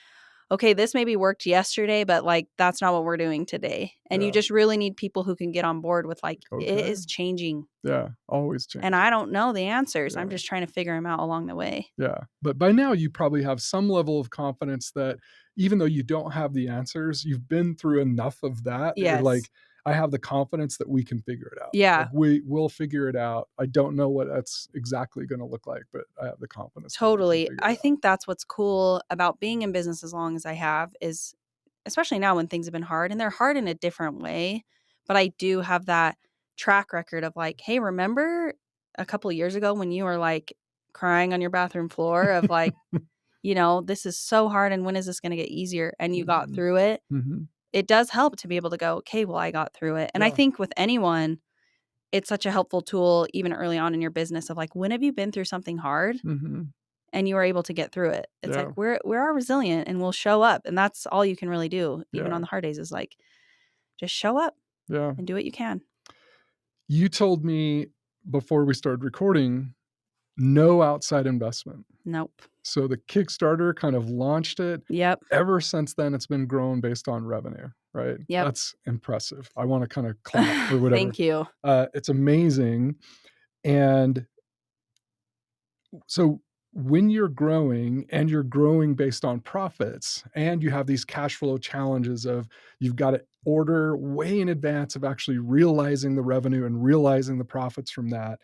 "Okay, this maybe worked yesterday, but, like, that's not what we're doing today." And you Yeah. just really need people who can get on board with, like, "It Okay. is changing, Yeah. Always and changing. I don't know the answers, I'm Yeah. just trying to figure them out along the way." Yeah. But by now, you probably have some level of confidence that even though you don't have the answers, you've been through enough of that that you're Yes. like, I have the confidence that we can figure it out. Like Yeah, we'll figure it out. I don't know what that's exactly going to look like, but I have the confidence that we can totally. figure I it out. think that's what's cool about being in business as long as I have is especially now when things have been hard and they're hard in a different way, but I do have that track record of like, "Hey, remember a couple years ago when you were like crying on your bathroom floor of like, this is so hard and when is this going to get easier?" And you got Mhm. through it. Mhm. It does help to be able to go, "Okay, well, I got through it." And I Yeah. think with anyone, it's such a helpful tool even early on in your business of like, when have you been through something hard Mhm. and you were able to get through it? It's Yeah. like we are resilient and we'll show up, and that's all you can really do even Yeah. on the hard days is like just show up Yeah. and do what you can. You told me before we started recording no outside investment. Nope. So the Kickstarter kind of launched it. Yep. Ever since then, it's been grown based on revenue, right? Yep. That's impressive. I want to kind of clap or whatever. Thank you. It's amazing. And so when you're growing and you're growing based on profits and you have these cash flow challenges of you've got to order way in advance of actually realizing the revenue and realizing the profits from that,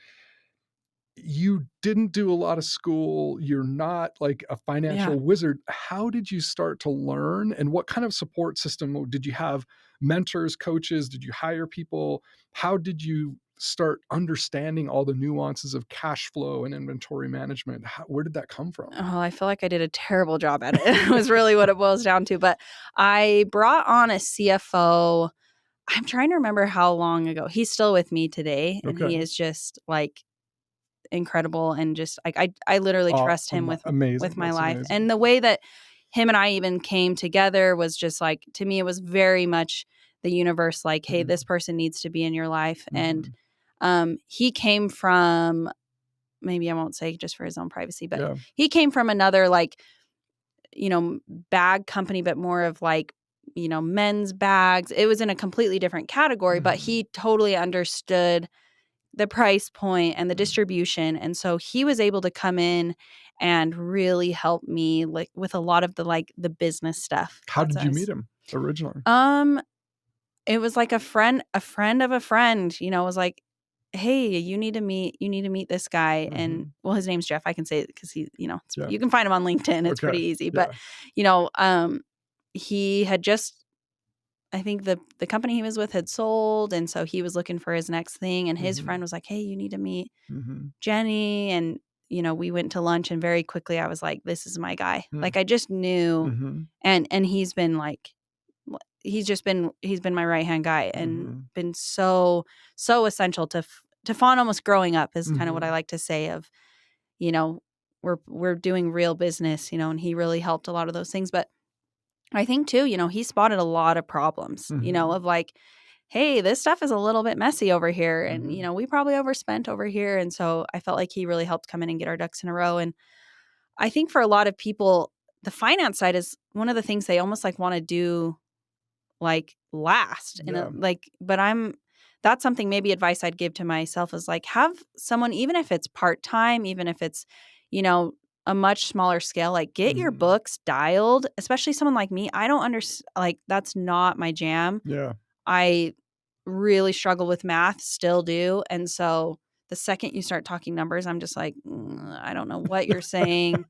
you didn't do a lot of school. You're not like a Yeah. financial wizard. How did you start to learn? And what kind of support system did you have? Mentors, coaches? Did you hire people? How did you start understanding all the nuances of cash flow and inventory management? Where did that come from? Oh, I feel like I did a terrible job at it. It was really what it boils down to. But I brought on a CFO. I'm trying to remember how long ago. He's still with me today, and Okay. he is just like incredible, and just like I literally trust him Amazing. with my That's life. amazing. And the way that him and I even came together was just like, to me, it was very much the universe like, hey, this person needs to be in your life. And he came from, maybe I won't say just for his own privacy, but Yeah. he came from another like, bag company, but more of like, men's bags. It was in a completely different category, but he totally understood the price point and the distribution. And so he was able to come in and really help me like with a lot of the business stuff. How did you meet him originally? It was like a friend of a friend, was like, hey, you need to meet this guy. And well, his name's Jeff. I can say it because he, you can find him on LinkedIn. It's pretty easy. But, he had just, I think the company he was with had sold. And so he was looking for his next thing. And his friend was like, hey, you need to meet Jenny. And, we went to lunch, and very quickly I was like, this is my guy. Like, I just knew. And he's been like, he's been my right hand guy and been so essential to Fawn almost growing up is kind of what I like to say of, we're doing real business, and he really helped a lot of those things. But I think too, he spotted a lot of problems, of like, hey, this stuff is a little bit messy over here, and we probably overspent over here. And so I felt like he really helped come in and get our ducks in a row. And I think for a lot of people, the finance side is one of the things they almost like want to do like last but that's something, maybe advice I'd give to myself is like, have someone, even if it's part-time, even if it's, a much smaller scale, like get your books dialed, especially someone like me. I don't understand, like that's not my jam. Yeah. I really struggle with math, still do. And so the second you start talking numbers, I'm just like, I don't know what you're saying.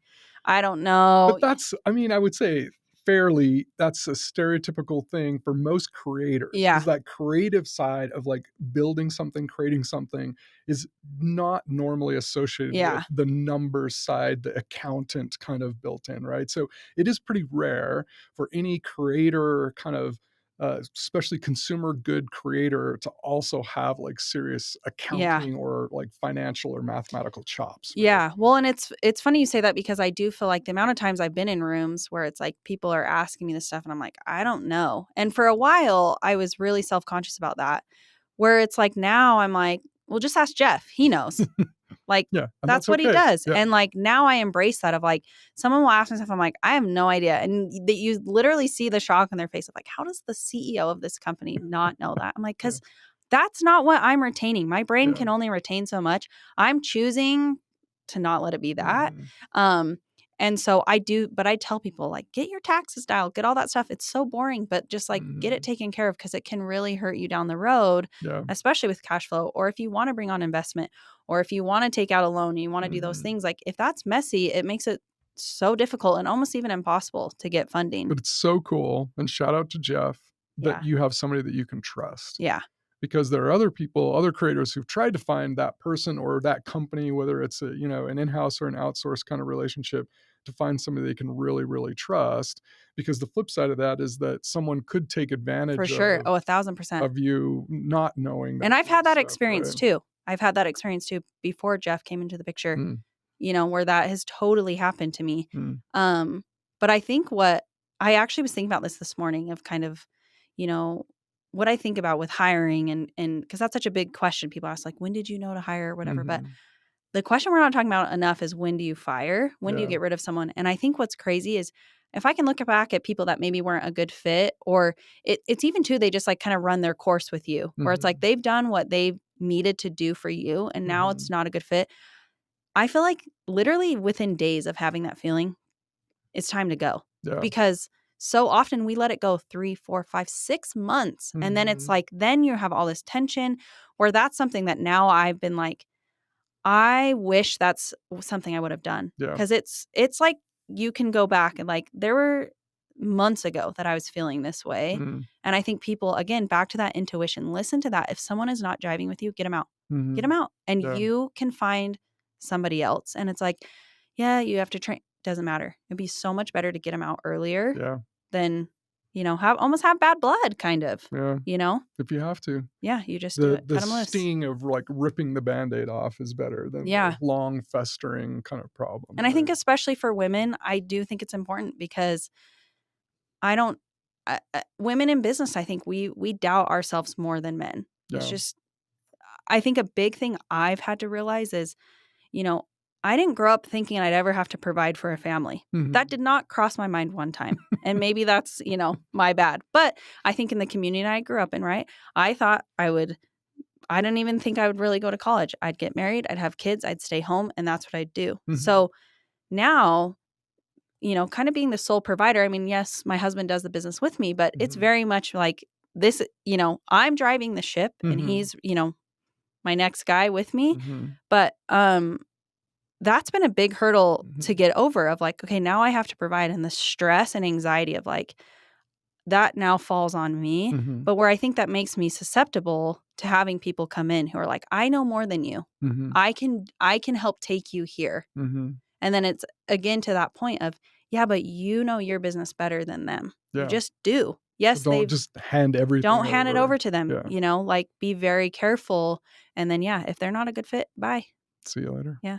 I don't know. But I would say that's a stereotypical thing for most creators. Yeah. Is that creative side of like building something, creating something is not normally associated with the numbers side, the accountant kind of built in, right? So it is pretty rare for any creator kind of especially consumer good creator to also have like serious accounting or like financial or mathematical chops. Right? Yeah. Well, and it's funny you say that, because I do feel like the amount of times I've been in rooms where it's like people are asking me this stuff and I'm like, I don't know. And for a while I was really self-conscious about that, where it's like now I'm like, well, just ask Jeff. He knows. Like, that's what he does. Yeah. And like now I embrace that of like, someone will ask me stuff, I'm like, I have no idea. And that you literally see the shock on their face of like, how does the CEO of this company not know that? I'm like, because that's not what I'm retaining. My brain can only retain so much. I'm choosing to not let it be that. And so I do, but I tell people like, get your taxes dialed, get all that stuff. It's so boring, but just like get it taken care of, because it can really hurt you down the road, especially with cash flow, or if you want to bring on investment, or if you want to take out a loan and you want to do those things. Like if that's messy, it makes it so difficult and almost even impossible to get funding. But it's so cool. And shout out to Jeff that you have somebody that you can trust. Yeah. Because there are other people, other creators who've tried to find that person or that company, whether it's an in-house or an outsourced kind of relationship, to find somebody they can really, really trust. Because the flip side of that is that someone could take advantage for sure. 1,000% of you not knowing that. And I've had that experience too. I've had that experience too before Jeff came into the picture, where that has totally happened to me. But I think what I actually was thinking about this morning of kind of, what I think about with hiring and because that's such a big question. People ask like, when did you know to hire or whatever? But the question we're not talking about enough is, when do you fire? When do you Yeah. get rid of someone? And I think what's crazy is, if I can look back at people that maybe weren't a good fit, or it's even too, they just like kind of run their course with you, where it's like they've done what they needed to do for you, and now it's not a good fit. I feel like literally within days of having that feeling, it's time to go. Yeah. Because so often we let it go 3, 4, 5, 6 months. And then it's like, then you have all this tension, where that's something that now I've been like, I wish that's something I would have done. Yeah. Because it's like, you can go back and like, there were months ago that I was feeling this way. And I think people, again, back to that intuition, listen to that. If someone is not jiving with you, get them out. Get them out. And you can find somebody else. And it's like, yeah, you have to train. Doesn't matter. It'd be so much better to get them out earlier than, almost have bad blood, kind of. Yeah. If you have to. Yeah, you just do it. The Cut them loose. sting of like ripping the Band-Aid off is better than the long festering kind of problem. And I think especially for women, I do think it's important, because women in business, I think we doubt ourselves more than men. It's just, I think a big thing I've had to realize is, I didn't grow up thinking I'd ever have to provide for a family. That did not cross my mind one time. And maybe that's, my bad. But I think in the community I grew up in, right, I thought I didn't even think I would really go to college. I'd get married, I'd have kids, I'd stay home, and that's what I'd do. So now, kind of being the sole provider, I mean, yes, my husband does the business with me, but it's very much like this, I'm driving the ship, and he's, my next guy with me. But that's been a big hurdle to get over, of like, okay, now I have to provide, and the stress and anxiety of like, that now falls on me. But where I think that makes me susceptible to having people come in who are like, I know more than you. I can help take you here. And then it's again to that point of, yeah, but you know your business better than them. You just do. Yes, so don't just hand everything don't hand it over to them. Yeah. Like, be very careful. And then, yeah, if they're not a good fit, bye. See you later. Yeah.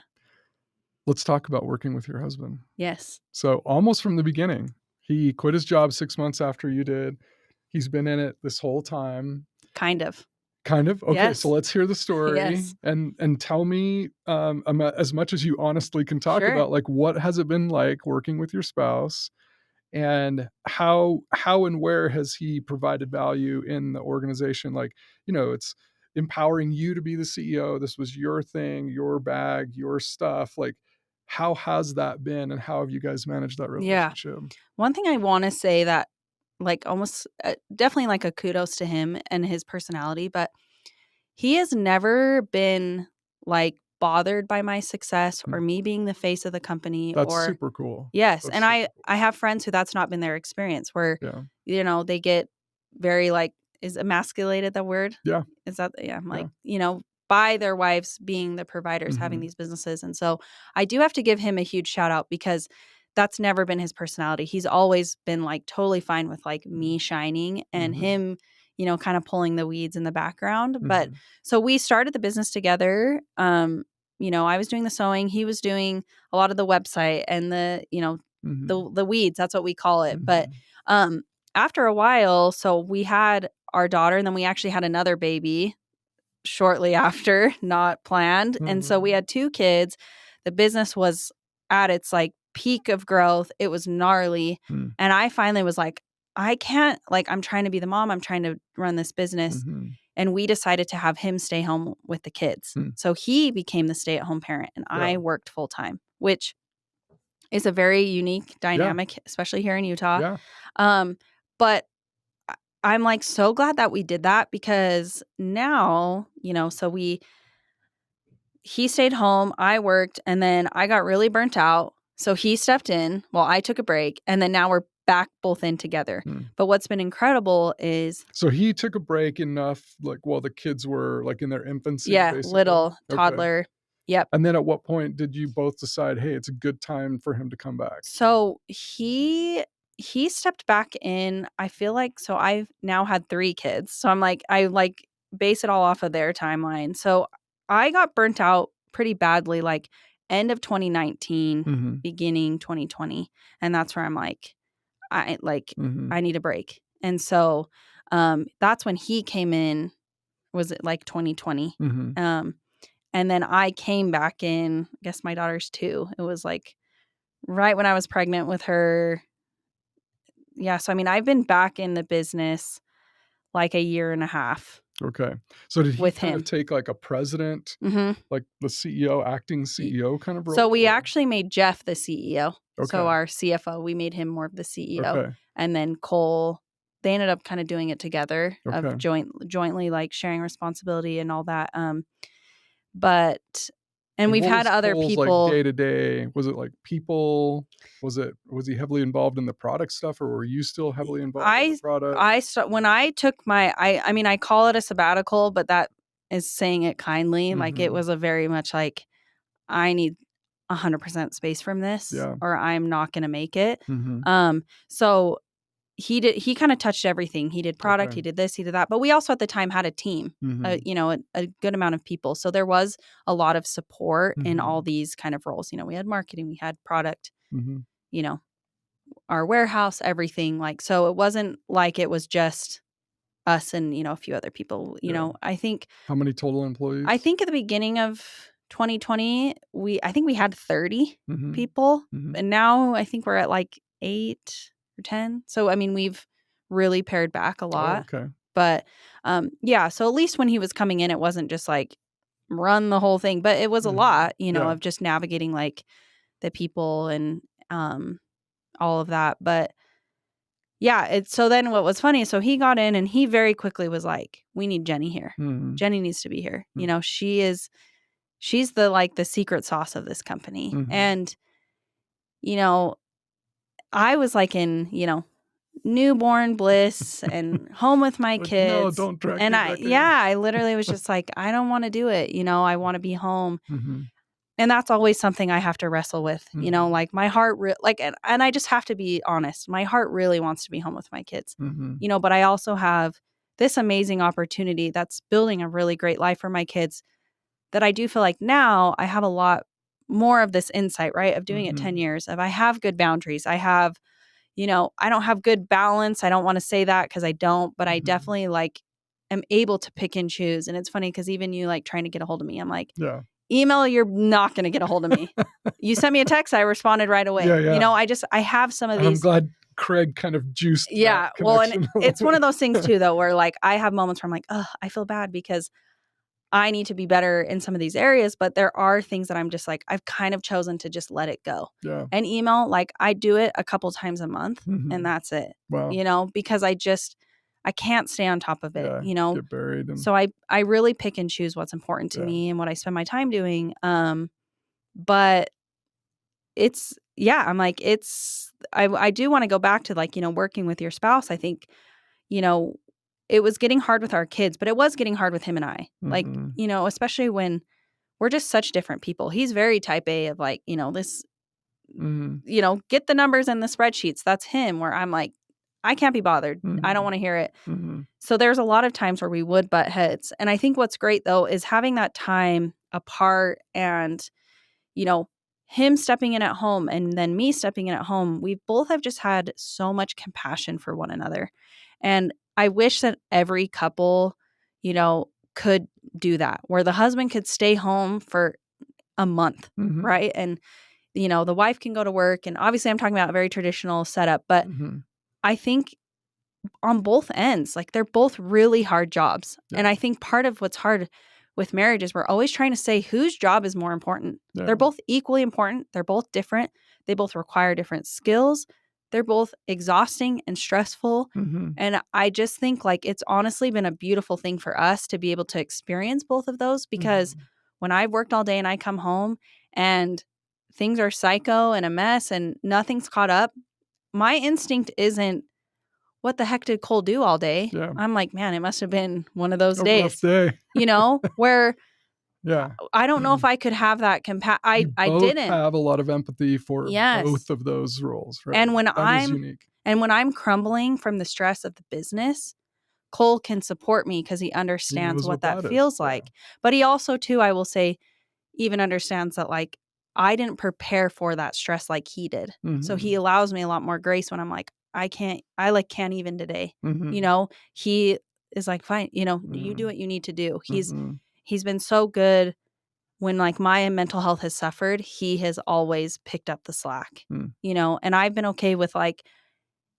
Let's talk about working with your husband. Yes. So almost from the beginning, he quit his job 6 months after you did. He's been in it this whole time. Kind of. Okay, Yes. so let's hear the story. Yes. And tell me as much as you honestly can talk about, like, what has it been like working with your spouse, and how and where has he provided value in the organization? Like, it's empowering you to be the CEO. This was your thing, your bag, your stuff. Like, how has that been, and how have you guys managed that relationship? One thing I want to say that, like, almost definitely like a kudos to him and his personality, but he has never been like bothered by my success or me being the face of the company. That's super cool. Yes. That's and super cool. I have friends who that's not been their experience, where, they get very like, is emasculated the word? Yeah. Is that, I'm like, by their wives being the providers, having these businesses. And so I do have to give him a huge shout out, because that's never been his personality. He's always been like totally fine with like me shining and him, kind of pulling the weeds in the background. But so we started the business together. I was doing the sewing, he was doing a lot of the website and the weeds, that's what we call it. But after a while, so we had our daughter, and then we actually had another baby shortly after, not planned. And so we had 2 kids. The business was at its like peak of growth. It was gnarly. And I finally was like, I can't, like, I'm trying to be the mom, I'm trying to run this business. And we decided to have him stay home with the kids. So he became the stay-at-home parent, and I worked full-time, which is a very unique dynamic, especially here in Utah. But I'm like so glad that we did that, because now, so he stayed home, I worked, and then I got really burnt out. So he stepped in while I took a break, and then now we're back both in together. But what's been incredible is, so he took a break enough, like, while the kids were like in their infancy. Basically. Little toddler. Yep. And then at what point did you both decide, hey, it's a good time for him to come back? So he stepped back in, I feel like, so I've now had 3 kids. So I'm like, I like base it all off of their timeline. So I got burnt out pretty badly, like end of 2019, beginning 2020. And that's where I'm like, I need a break. And so that's when he came in, was it like 2020? And then I came back in, I guess my daughter's 2. It was like right when I was pregnant with her. Yeah. So, I mean, I've been back in the business like a year and a half. Okay. So did he with kind of him. take like a president, like the CEO, acting CEO kind of role? So we or- actually made Jeff the CEO. So Okay. our CFO, we made him more of the CEO. Okay. And then Cole, they ended up kind of doing it together Okay. of jointly like sharing responsibility and all that. But and we've what had was other Cole's, people. like day to day? Was it like people? Was he heavily involved in the product stuff, or were you still heavily involved in the product? When I took my I mean I call it a sabbatical, but that is saying it kindly. Like it was a very much like I need 100% space from this, Yeah. or I'm not going to make it. Mhm. So he kind of touched everything. He did product, Okay. he did this, he did that. But we also at the time had a team, Mhm. a good amount of people. So there was a lot of support in all Mhm. these kind of roles. We had marketing, we had product, Mhm. our warehouse, everything. Like, so it wasn't like it was just us and, a few other people. Yeah. I think How many total employees? at the beginning of 2020, I think we had 30 Mhm. people. Mhm. And now I think we're at like 8 or 10. So, I mean, we've really pared back a Oh, lot. okay. But yeah, so at least when he was coming in, it wasn't just like run the whole thing, but it was a lot, Yeah. of just navigating like the people and all of that. But yeah, so then what was funny, so he got in and he very quickly was like, we need Jenny here. Mhm. Jenny needs to be here. Mm. She's the like the secret sauce of this company. Mhm. And, I was like in, newborn bliss and home with my Like, no, kids. don't drag And me back in. I literally was just like, I don't want to do it. I want to be home. Mhm. And that's always something I have to wrestle with, Mhm. like my heart, and I just have to be honest. My heart really wants to be home with my kids, Mhm. but I also have this amazing opportunity that's building a really great life for my kids that I do feel like now I have a lot more of this insight, right? Of doing it 10 Mhm. years, of I have good boundaries. I have, I don't have good balance. I don't want to say that because I don't, but I Mhm. definitely like am able to pick and choose. And it's funny because even you like trying to get a hold of me, I'm like, Yeah. email, you're not going to get a hold of me. You sent me a text, I responded right away. Yeah, yeah. I have some of And I'm these. glad Craig kind of juiced that Yeah. Well, and connection a it's little one of bit. those things too, though, where like I have moments where I'm like, oh, I feel bad because I need to be better in some of these areas. But there are things that I'm just like, I've kind of chosen to just let it go. Yeah. And email, like I do it a couple times a month Mhm. and that's it, Wow. because I can't stay on top of it, Yeah. Get buried and So I really pick and choose what's important to Yeah. me and what I spend my time doing. But I'm like, I do want to go back to like, working with your spouse. I think, you know, it was getting hard with our kids, but it was getting hard with him and I. Like, Mhm. Especially when we're just such different people. He's very type A of like, this, Mhm. get the numbers and the spreadsheets. That's him, where I'm like, I can't be bothered. I don't Mhm. want to hear it. Mhm. So there's a lot of times where we would butt heads. And I think what's great though is having that time apart and, you know, him stepping in at home and then me stepping in at home. We both have just had so much compassion for one another. And I wish that every couple, could do that, where the husband could stay home for a month, Mhm. right? And, the wife can go to work. And obviously I'm talking about a very traditional setup, but Mhm. I think on both ends, like they're both really hard jobs. Yeah. And I think part of what's hard with marriage is we're always trying to say whose job is more important. Yeah. They're both equally important. They're both different. They both require different skills. They're both exhausting and stressful. Mhm. And I just think like it's honestly been a beautiful thing for us to be able to experience both of those, because Mhm. when I've worked all day and I come home and things are psycho and a mess and nothing's caught up, my instinct isn't, what the heck did Cole do all day? Yeah. I'm like, man, it must have been one of those A rough days, day. where Yeah. I don't know if I could have that You I both didn't. have a lot of empathy for Yes. both of those roles, right? And when That is unique. I'm crumbling from the stress of the business, Cole can support me because he He understands knows what what that that is. feels Yeah. like. But he also too, I will say, even understands that like I didn't prepare for that stress like he did. So he Mhm. allows me a lot more grace when I'm like, I like can't even today. Mhm. He is like, fine, you do Mhm. what you need to do. Mhm. He's been so good when like my mental health has suffered, he has always picked up the slack, you know, and I've been okay with like,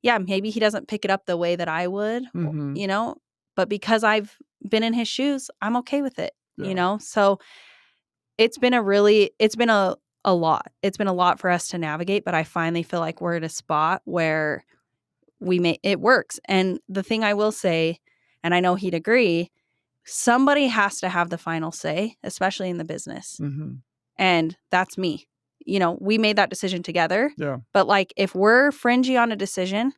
yeah, maybe he doesn't pick it up the way that I would, you know, but because I've been in his shoes, I'm okay with it, you know? So it's been a lot. It's been a lot for us to navigate, but I finally feel like we're at a spot where it works. And the thing I will say, and I know he'd agree, somebody has to have the final say, especially in the business. And that's me. You know, we made that decision together. Yeah. But like if we're fringy on a decision,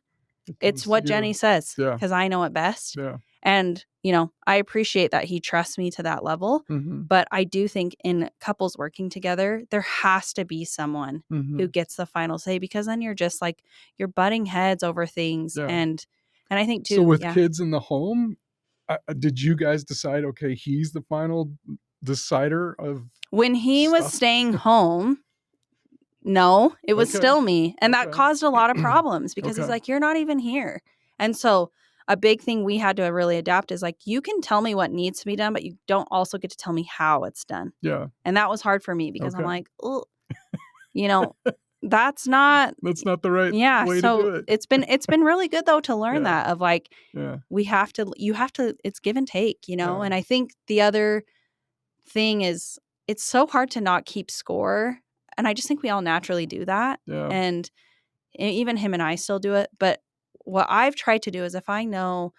it's what Jenny says Yeah. because I know it best. Yeah. And, you know, I appreciate that he trusts me to that level. But I do think in couples working together, there has to be someone who gets the final say, because then you're just like, you're butting heads over things. Yeah. And I think too. So with kids in the home, did you guys decide, okay, he's the final decider of when he was staying home? No, it was still me. And that caused a lot of problems because he's like, you're not even here. And so a big thing we had to really adapt is like, you can tell me what needs to be done, but you don't also get to tell me how it's done. Yeah. And that was hard for me because I'm like, oh, you know, that's not the right way so to do it. It's been really good though to learn that of like, you have to, it's give and take, you know? And I think the other thing is it's so hard to not keep score. And I just think we all naturally do that. Yeah. And even him and I still do it. But what I've tried to do is if I know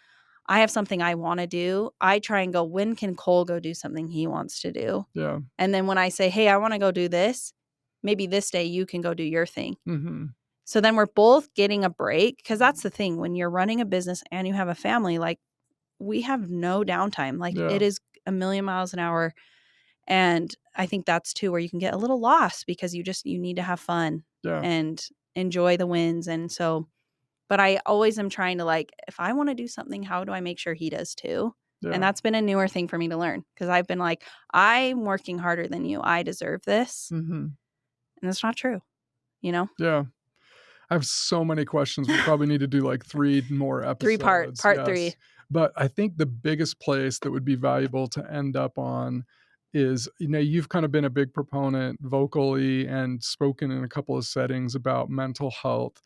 I have something I want to do, I try and go, when can Cole go do something he wants to do? Yeah. And then when I say, hey, I want to go do this, maybe this day you can go do your thing. So then we're both getting a break, because that's the thing. When you're running a business and you have a family, like we have no downtime. Like it is a million miles an hour. And I think that's too where you can get a little lost because you need to have fun and enjoy the wins. And so, but I always am trying to like, if I want to do something, how do I make sure he does too? Yeah. And that's been a newer thing for me to learn, because I've been like, I'm working harder than you. I deserve this. And that's not true, you know? Yeah. I have so many questions. We probably need to do like 3 more episodes. Part 3. But I think the biggest place that would be valuable to end up on is, you know, you've kind of been a big proponent vocally and spoken in a couple of settings about mental health.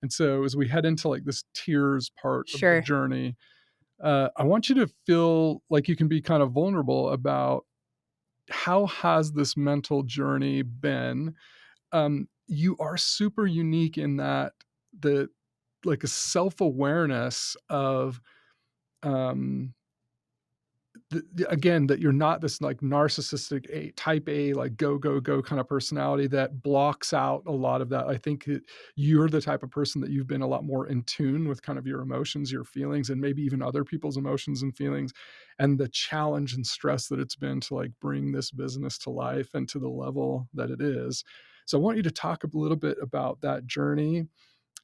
And so as we head into like this tears part of the journey, I want you to feel like you can be kind of vulnerable about how has this mental journey been. You are super unique in that like a self-awareness of, again, that you're not this like narcissistic type A, like go kind of personality that blocks out a lot of that. I think you're the type of person that you've been a lot more in tune with kind of your emotions, your feelings, and maybe even other people's emotions and feelings, and the challenge and stress that it's been to like bring this business to life and to the level that it is. So I want you to talk a little bit about that journey.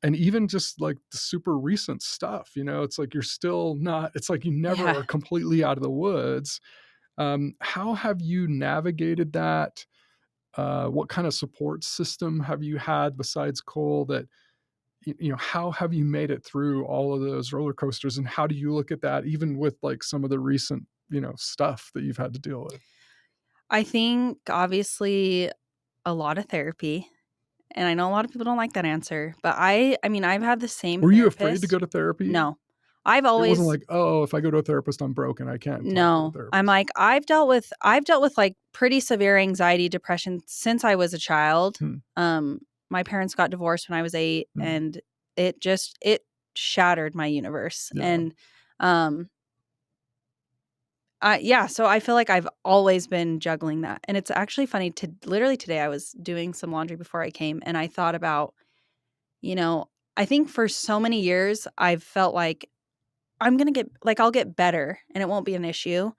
And even just like the super recent stuff, you know, it's like you're still not, it's like you never are completely out of the woods. How have you navigated that? What kind of support system have you had besides Cole that, you know, how have you made it through all of those roller coasters? And how do you look at that, even with like some of the recent, you know, stuff that you've had to deal with? I think obviously a lot of therapy. And I know a lot of people don't like that answer, but I mean, I've had the same Were therapist. you afraid to go to therapy? No. I've always... It wasn't like, oh, if I go to a therapist, I'm broken. I can't talk to a therapist. I'm like, I've dealt with like pretty severe anxiety, depression since I was a child. My parents got divorced when I was 8, and it shattered my universe. And so I feel like I've always been juggling that. And it's actually funny, literally today I was doing some laundry before I came, and I thought about, you know, I think for so many years I've felt like I'm going to get, like, I'll get better and it won't be an issue.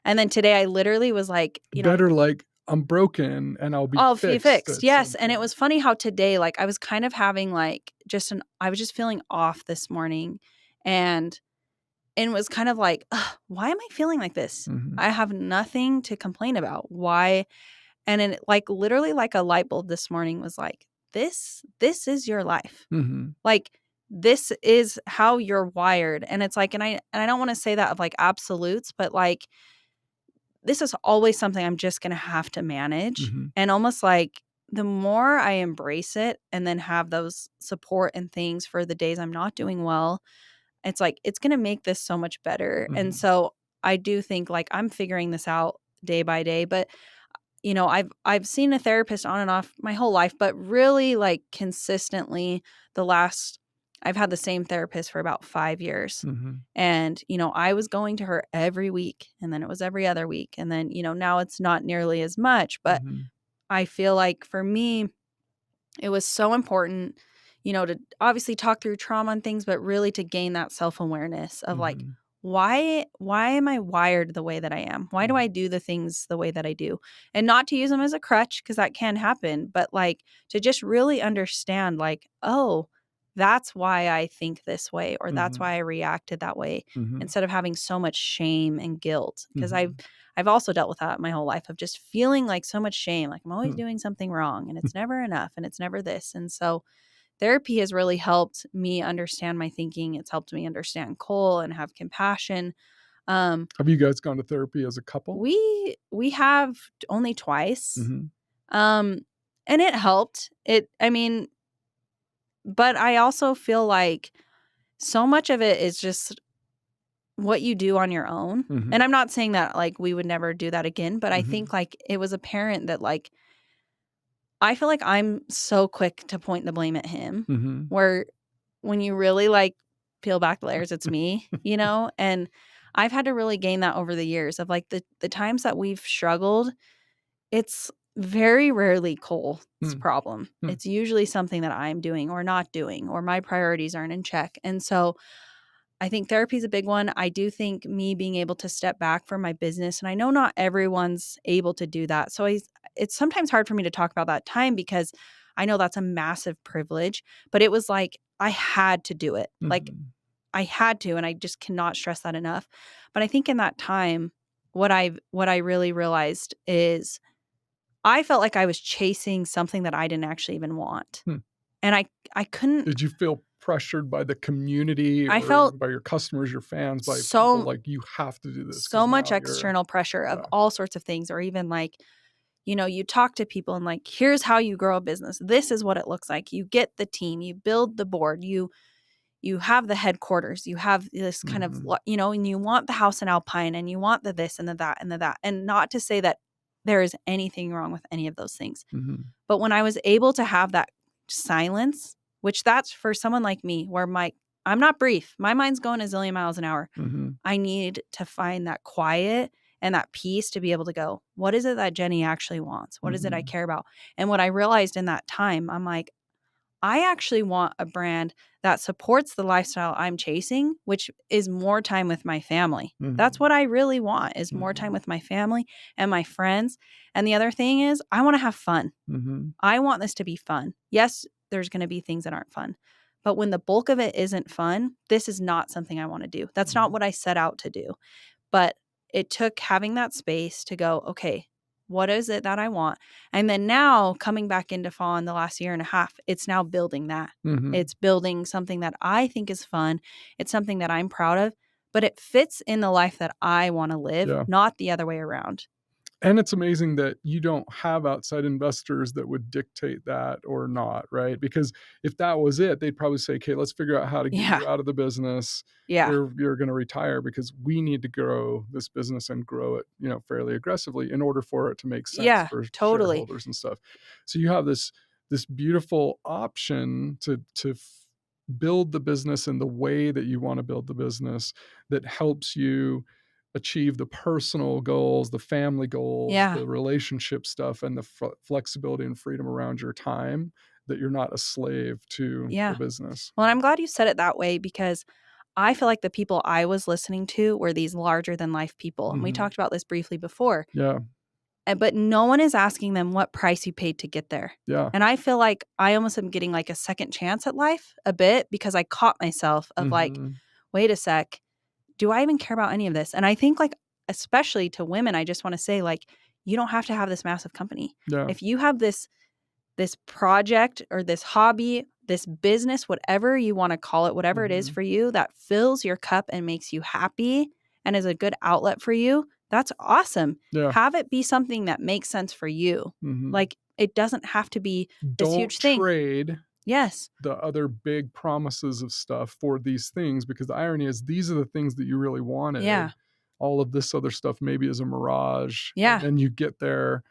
And then today I literally was like, you know, better, like I'm broken and I'll be fixed. Yes. And it was funny how today, like I was kind of having like I was just feeling off this morning, and was kind of like, why am I feeling like this? I have nothing to complain about. Why? And then like literally like a light bulb this morning was like, this is your life. Like, this is how you're wired. And it's like, and I don't want to say that of like absolutes, but like this is always something I'm just going to have to manage. Mm-hmm. And almost like the more I embrace it and then have those support and things for the days I'm not doing well, it's like, it's going to make this so much better. Mm-hmm. And so I do think like I'm figuring this out day by day, but you know, I've seen a therapist on and off my whole life, but really like consistently I've had the same therapist for about 5 years. Mm-hmm. And, you know, I was going to her every week, and then it was every other week. And then, you know, now it's not nearly as much, but Mm-hmm. I feel like for me, it was so important, you know, to obviously talk through trauma and things, but really to gain that self-awareness of like, Mm-hmm. why am I wired the way that I am? Why do I do the things the way that I do? And not to use them as a crutch, because that can happen, but like to just really understand like, oh, that's why I think this way, or that's Mm-hmm. why I reacted that way, Mm-hmm. instead of having so much shame and guilt. Because Mm-hmm. I've also dealt with that my whole life, of just feeling like so much shame, like I'm always Hmm. doing something wrong and it's never enough and it's never this. And so therapy has really helped me understand my thinking. It's helped me understand Cole and have compassion. Have you guys gone to therapy as a couple? We have only twice. Mm-hmm. Um, and it helped. I mean, but I also feel like so much of it is just what you do on your own. Mm-hmm. And I'm not saying that like we would never do that again, but I Mm-hmm. think like it was apparent that like I feel like I'm so quick to point the blame at him, Mm-hmm. where when you really like peel back the layers, it's me, you know? And I've had to really gain that over the years of like the times that we've struggled, it's very rarely Cole's Hmm. problem. Hmm. It's usually something that I'm doing or not doing, or my priorities aren't in check. And so I think therapy is a big one. I do think me being able to step back from my business, and I know not everyone's able to do that. So it's sometimes hard for me to talk about that time, because I know that's a massive privilege, but it was like I had to do it. Like Mm-hmm. I had to, and I just cannot stress that enough. But I think in that time, what I really realized is I felt like I was chasing something that I didn't actually even want. Hmm. And I couldn't. Did you feel pressured by the community I or felt by your customers, your fans, by people so like, you have to do this because so much now you're, external pressure of yeah. all sorts of things, or even like, you know, you talk to people and like, here's how you grow a business. This is what it looks like. You get the team, you build the board, you have the headquarters, you have this kind of, Mm-hmm. you know, and you want the house in Alpine, and you want the this and the that and the that. And not to say that there is anything wrong with any of those things. Mm-hmm. But when I was able to have that silence, which that's for someone like me, where I'm not brief, my mind's going a zillion miles an hour. Mm-hmm. I need to find that quiet and that peace to be able to go, what is it that Jenny actually wants? What is it I Mm-hmm. care about? And what I realized in that time, I'm like, I actually want a brand that supports the lifestyle I'm chasing, which is more time with my family. That's Mm-hmm. what I really want, is more time with my family and my friends. And the other thing is I want to have fun. Mm-hmm. I want this to be fun. Yes, there's going to be things that aren't fun. But when the bulk of it isn't fun, this is not something I want to do. That's not what I set out to do. But it took having that space to go, okay, what is it that I want? And then now coming back into Fawn the last year and a half, it's now building that. Mm-hmm. It's building something that I think is fun. It's something that I'm proud of, but it fits in the life that I want to live, Yeah. not the other way around. And it's amazing that you don't have outside investors that would dictate that or not, right? Because if that was it, they'd probably say, okay, let's figure out how to get Yeah. you out of the business. Yeah. You're going to retire because we need to grow this business and grow it, you know, fairly aggressively in order for it to make sense Yeah, for totally. shareholders and stuff. So you have this beautiful option to build the business in the way that you want to build the business that helps you achieve the personal goals, the family goals, Yeah. the relationship stuff, and the flexibility and freedom around your time, that you're not a slave to Yeah. the business. Well, I'm glad you said it that way, because I feel like the people I was listening to were these larger than life people. And we Mm-hmm. talked about this briefly before. Yeah. But no one is asking them what price you paid to get there. Yeah. And I feel like I almost am getting like a second chance at life a bit, because I caught myself of like, Mm-hmm. wait a sec, do I even care about any of this? And I think like, especially to women, I just want to say like, you don't have to have this massive company. Yeah. If you have this project or this hobby, this business, whatever you want to call it, whatever it is Mm-hmm. for you that fills your cup and makes you happy and is a good outlet for you, that's awesome. Yeah. Have it be something that makes sense for you. Mhm. Like, it doesn't have to be this Don't huge thing. trade Yes. the other big promises of stuff for these things, because the irony is these are the things that you really wanted. Yeah. All of this other stuff maybe is a mirage. Yeah. And then you get there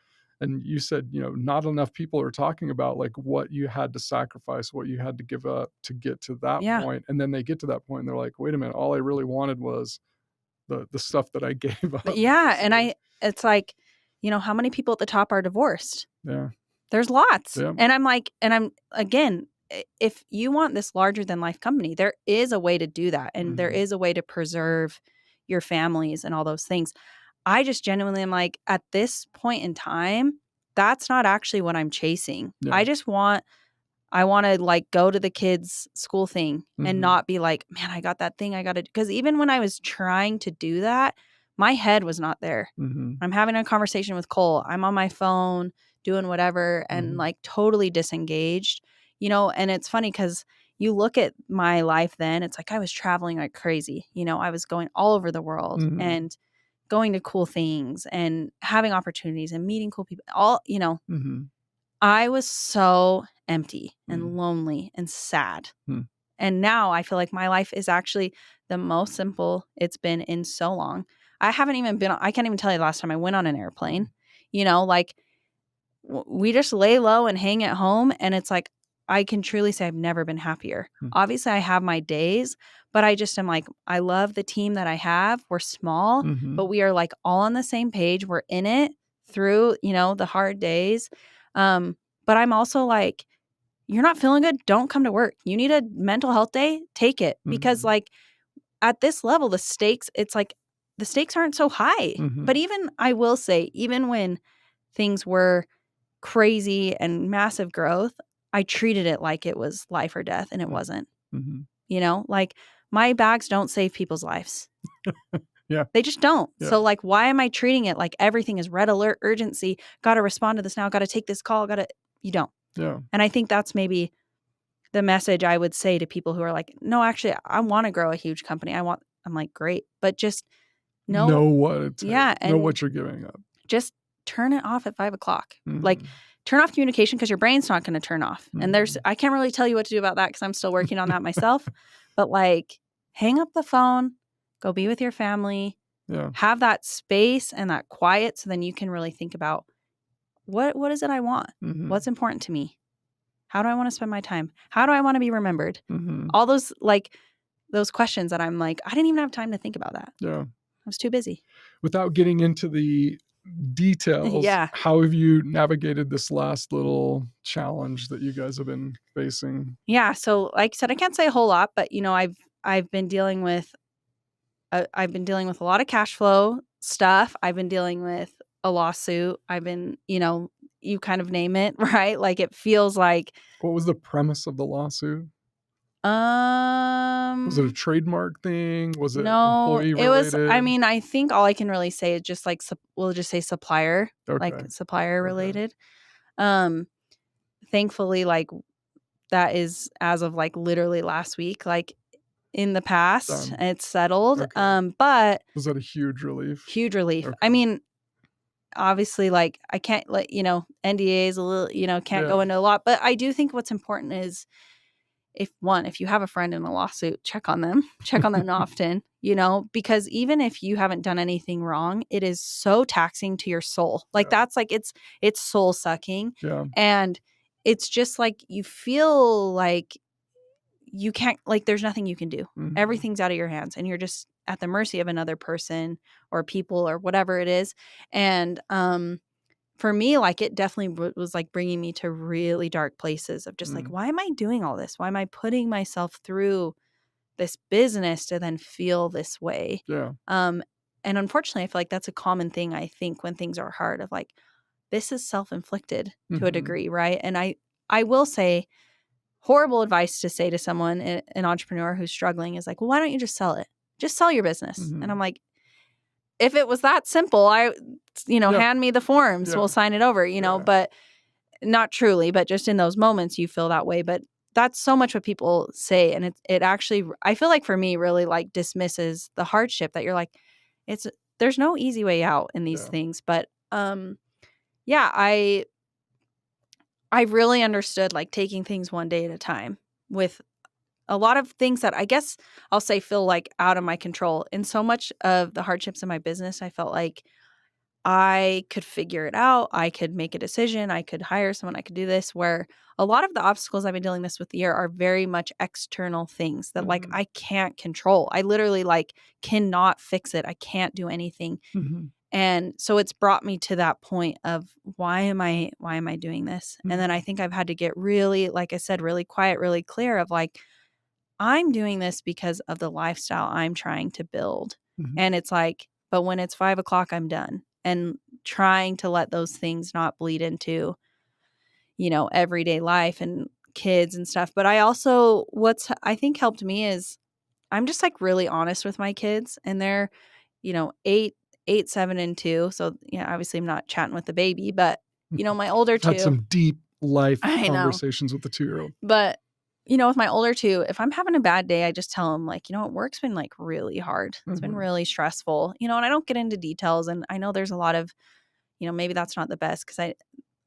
and you said, not enough people are talking about like what you had to sacrifice, what you had to give up to get to that Yeah. point. And then they get to that point and they're like, wait a minute, all I really wanted was the stuff that I gave up. Yeah. And it's like, how many people at the top are divorced? Yeah. There's lots. Yeah. And I'm again, if you want this larger than life company, there is a way to do that. And there is a way to preserve your families and all those things. I just genuinely am like, at this point in time, that's not actually what I'm chasing. Yeah. I want to like go to the kids' school thing and not be like, man, I got that thing. I got to, because even when I was trying to do that, my head was not there. I'm having a conversation with Cole. I'm on my phone doing whatever and like totally disengaged, and it's funny because you look at my life then, it's like I was traveling like crazy. I was going all over the world and going to cool things and having opportunities and meeting cool people. I was so empty and lonely and sad. And now I feel like my life is actually the most simple it's been in so long. I can't even tell you the last time I went on an airplane. Like we just lay low and hang at home. And it's like, I can truly say I've never been happier. Obviously, I have my days, but I just am like, I love the team that I have. We're small, but we are like all on the same page. We're in it through, the hard days. But I'm also like, you're not feeling good, don't come to work. You need a mental health day, take it. Because like at this level, the stakes aren't so high. But even, I will say, even when things were crazy and massive growth, I treated it like it was life or death, and it wasn't. Like my bags don't save people's lives. Yeah. They just don't. Yeah. So like, why am I treating it like everything is red alert, urgency, got to respond to this now, got to take this call, you don't. Yeah. And I think that's maybe the message I would say to people who are like, no, actually, I want to grow a huge company. I'm like, great, but just know what it takes. Yeah. Know And what you're giving up. just turn it off at 5:00. Like, turn off communication because your brain's not going to turn off. And I can't really tell you what to do about that because I'm still working on that myself. But like, hang up the phone, go be with your family, have that space and that quiet, so then you can really think about what is it I want? What's important to me? How do I want to spend my time? How do I want to be remembered? All those questions that I'm like, I didn't even have time to think about that. Yeah. I was too busy. Without getting into the details, how have you navigated this last little challenge that you guys have been facing? Yeah. So like I said, I can't say a whole lot, but I've been dealing with a lot of cash flow stuff. I've been dealing with a lawsuit. I've been, you kind of name it, right? Like it feels like. What was the premise of the lawsuit? Was it a trademark thing? Was it employee related? It was, I think all I can really say is just like, we'll just say supplier, like supplier related. Thankfully, like that is as of like literally last week, like in the past, it's settled. But was that a huge relief? Huge relief. Okay. Obviously, like I can't let, NDAs a little, can't go into a lot, but I do think what's important is if you have a friend in a lawsuit, check on them often, because even if you haven't done anything wrong, it is so taxing to your soul. Like that's like, it's soul sucking. Yeah. And it's just like, you feel like you can't, like, there's nothing you can do. Everything's out of your hands and you're just at the mercy of another person or people or whatever it is. And, for me, like it definitely was like bringing me to really dark places of just like, why am I doing all this? Why am I putting myself through this business to then feel this way? Yeah. And unfortunately, I feel like that's a common thing. I think when things are hard, of like, this is self-inflicted to a degree, right? And I will say, horrible advice to say to someone, an entrepreneur who's struggling, is like, well, why don't you just sell it? Just sell your business. And I'm like, if it was that simple, hand me the forms, we'll sign it over, but not truly, but just in those moments you feel that way. But that's so much what people say. And it actually, I feel like for me, really like dismisses the hardship that you're like, there's no easy way out in these things. But yeah, I really understood like taking things one day at a time with a lot of things that I guess I'll say feel like out of my control. In so much of the hardships in my business, I felt like I could figure it out. I could make a decision. I could hire someone. I could do this. Where a lot of the obstacles I've been dealing with the year are very much external things that like I can't control. I literally like cannot fix it. I can't do anything. And so it's brought me to that point of why am I doing this? And then I think I've had to get really, like I said, really quiet, really clear of like, I'm doing this because of the lifestyle I'm trying to build. And it's like, but when it's 5 o'clock, I'm done. And trying to let those things not bleed into, everyday life and kids and stuff. But I also, what's I think helped me is I'm just like really honest with my kids, and they're, 8, 7, and 2. So, obviously I'm not chatting with the baby, but, my older two. Had some deep life I know. conversations with the 2-year-old. But, with my older two, if I'm having a bad day, I just tell them like, work's been like really hard. It's been really stressful, and I don't get into details. And I know there's a lot of, maybe that's not the best because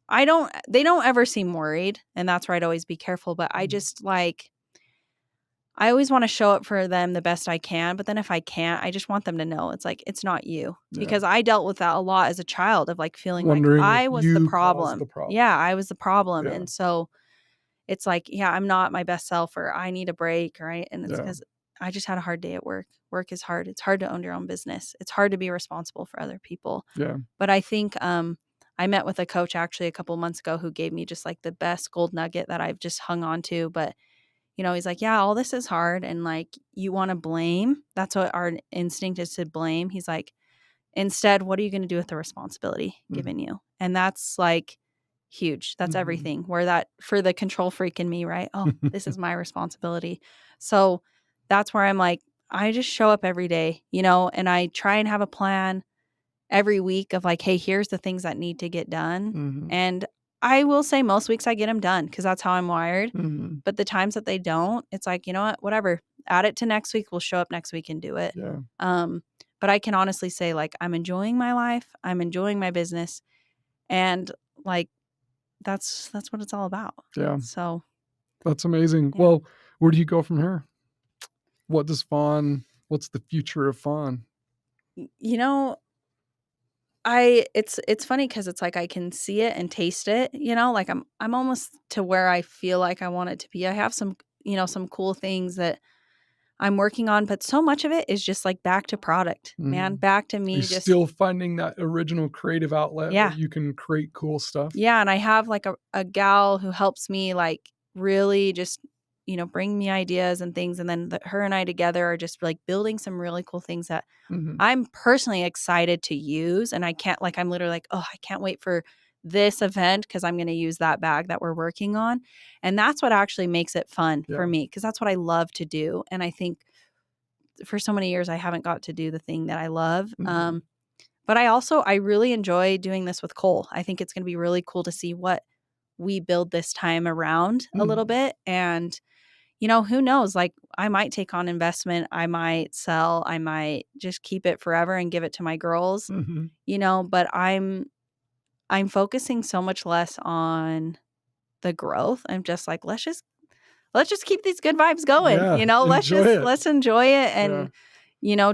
they don't ever seem worried. And that's where I'd always be careful. But I just like, I always want to show up for them the best I can. But then if I can't, I just want them to know it's like, it's not you. Because I dealt with that a lot as a child of like feeling wondering like I if was you the caused problem. the problem. Yeah, I was the problem. Yeah. And so it's like, I'm not my best self, or I need a break, right? And it's because I just had a hard day at work. Work is hard. It's hard to own your own business. It's hard to be responsible for other people. Yeah. But I think I met with a coach actually a couple months ago who gave me just like the best gold nugget that I've just hung on to. But, he's like, yeah, all this is hard. And like, you want to blame. That's what our instinct is, to blame. He's like, instead, what are you going to do with the responsibility given you? And that's like huge. That's everything. Where that, for the control freak in me, right? Oh, this is my responsibility. So that's where I'm like, I just show up every day, and I try and have a plan every week of like, hey, here's the things that need to get done. And I will say most weeks I get them done because that's how I'm wired. But the times that they don't, it's like, you know what, whatever, add it to next week. We'll show up next week and do it. But I can honestly say like, I'm enjoying my life. I'm enjoying my business. And like, that's what it's all about. Yeah. So that's amazing. Yeah. Well, where do you go from here? What's the future of Fawn? It's funny because it's like I can see it and taste it, like I'm almost to where I feel like I want it to be. I have some, some cool things that I'm working on, but so much of it is just like back to product, man, back to me. You're just still finding that original creative outlet where you can create cool stuff. Yeah. And I have like a gal who helps me like really just, bring me ideas and things. And then her and I together are just like building some really cool things that I'm personally excited to use. And I'm literally like, oh, I can't wait for this event because I'm going to use that bag that we're working on. And that's what actually makes it fun for me, because that's what I love to do. And I think for so many years, I haven't got to do the thing that I love. But I really enjoy doing this with Cole. I think it's going to be really cool to see what we build this time around a little bit. And, who knows, like I might take on investment. I might sell. I might just keep it forever and give it to my girls, but I'm focusing so much less on the growth. I'm just like, let's just keep these good vibes going. Let's enjoy it and,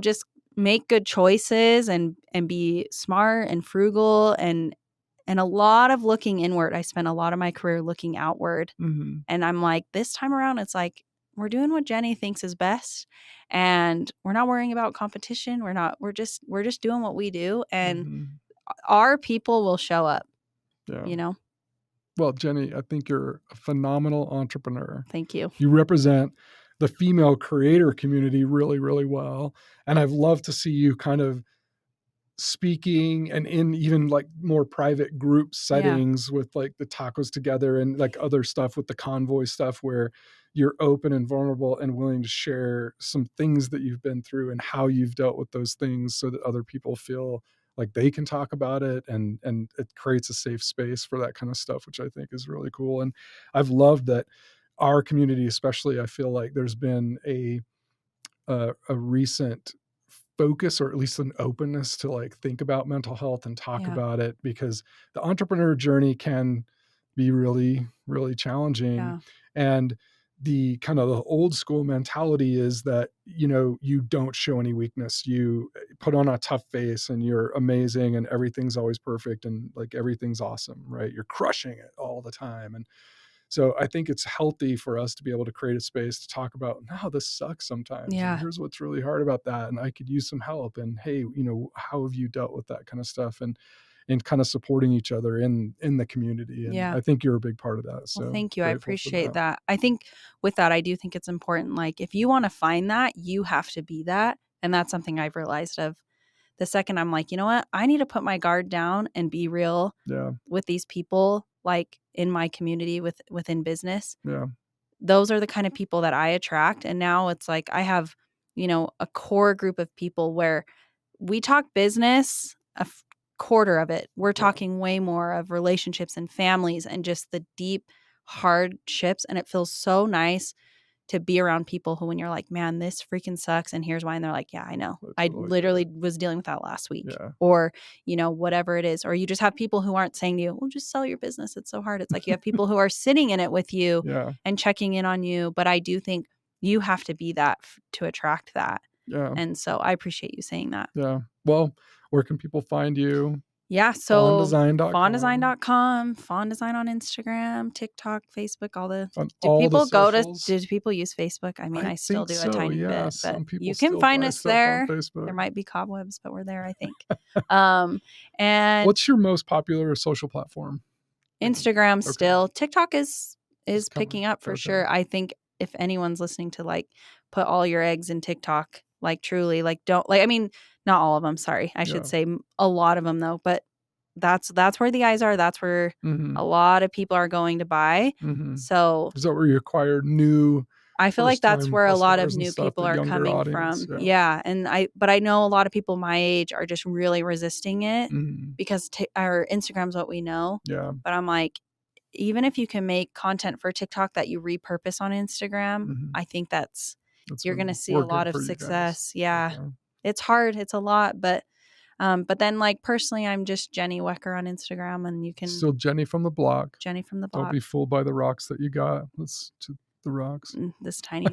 just make good choices and be smart and frugal and a lot of looking inward. I spent a lot of my career looking outward. And I'm like, this time around, it's like, we're doing what Jenny thinks is best. And we're not worrying about competition. We're just doing what we do. And our people will show up, Well, Jenny, I think you're a phenomenal entrepreneur. Thank you. You represent the female creator community really, really well. And I've loved to see you kind of speaking and in even like more private group settings with like the tacos together and like other stuff with the convoy stuff where you're open and vulnerable and willing to share some things that you've been through and how you've dealt with those things so that other people feel like they can talk about it, and it creates a safe space for that kind of stuff, which I think is really cool. And I've loved that our community, especially, I feel like there's been a recent focus, or at least an openness to like think about mental health and talk about it, because the entrepreneur journey can be really, really challenging. Yeah. And the kind of the old school mentality is that, you know, you don't show any weakness. You put on a tough face and you're amazing and everything's always perfect and like everything's awesome, right? You're crushing it all the time. And so I think it's healthy for us to be able to create a space to talk about, no, this sucks sometimes. And here's what's really hard about that. And I could use some help. And hey, you know, how have you dealt with that kind of stuff? And kind of supporting each other in the community. And I think you're a big part of that. So well, thank you. I appreciate that. I think with that, I do think it's important. Like if you want to find that, you have to be that. And that's something I've realized of the second I'm like, you know what, I need to put my guard down and be real with these people, like in my community within business. Yeah. Those are the kind of people that I attract. And now it's like I have, you know, a core group of people where we talk business, quarter of it. We're talking way more of relationships and families and just the deep hardships. And it feels so nice to be around people who, when you're like, man, this freaking sucks. And here's why. And they're like, yeah, I know. I literally was dealing with that last week or, you know, whatever it is. Or you just have people who aren't saying to you, well, just sell your business. It's so hard. It's like you have people who are sitting in it with you and checking in on you. But I do think you have to be that to attract that. Yeah. And so I appreciate you saying that. Yeah. Well, where can people find you? Yeah. So fawndesign.com. fawndesign.com, Fawn Design on Instagram, TikTok, Facebook, all the. Do people use Facebook? I mean, I still do a tiny bit, but you can find us there. There might be cobwebs, but we're there, I think. And what's your most popular social platform? Instagram still. TikTok is picking up for sure. I think if anyone's listening to like put all your eggs in TikTok, like truly, like don't like, I mean, not all of them. Sorry. I should say a lot of them though, but that's where the eyes are. That's where a lot of people are going to buy. So is that where you acquire new? I feel like that's where a lot of new people are coming from. Yeah. And but I know a lot of people my age are just really resisting it because our Instagram's what we know. Yeah. But I'm like, even if you can make content for TikTok that you repurpose on Instagram, I think that's you're going to see a lot of success. Yeah. It's hard. It's a lot, but then like personally, I'm just Jenny Wecker on Instagram, and you can still Jenny from the block. Jenny from the block. Don't be fooled by the rocks that you got. Let's to the rocks. This tiny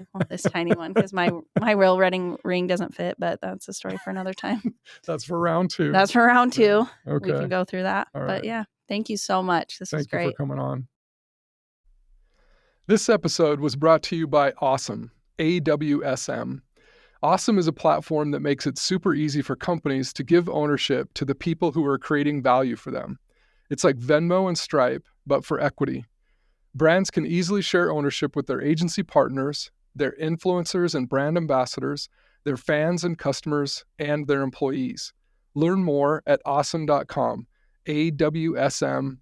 one, because my real wedding ring doesn't fit, but that's a story for another time. That's for round two. Okay. We can go through that. All right. But yeah, thank you so much. This was great. Thank you for coming on. This episode was brought to you by Awesome, AWSM. Awesome is a platform that makes it super easy for companies to give ownership to the people who are creating value for them. It's like Venmo and Stripe, but for equity. Brands can easily share ownership with their agency partners, their influencers and brand ambassadors, their fans and customers, and their employees. Learn more at awesome.com, AWSM.com.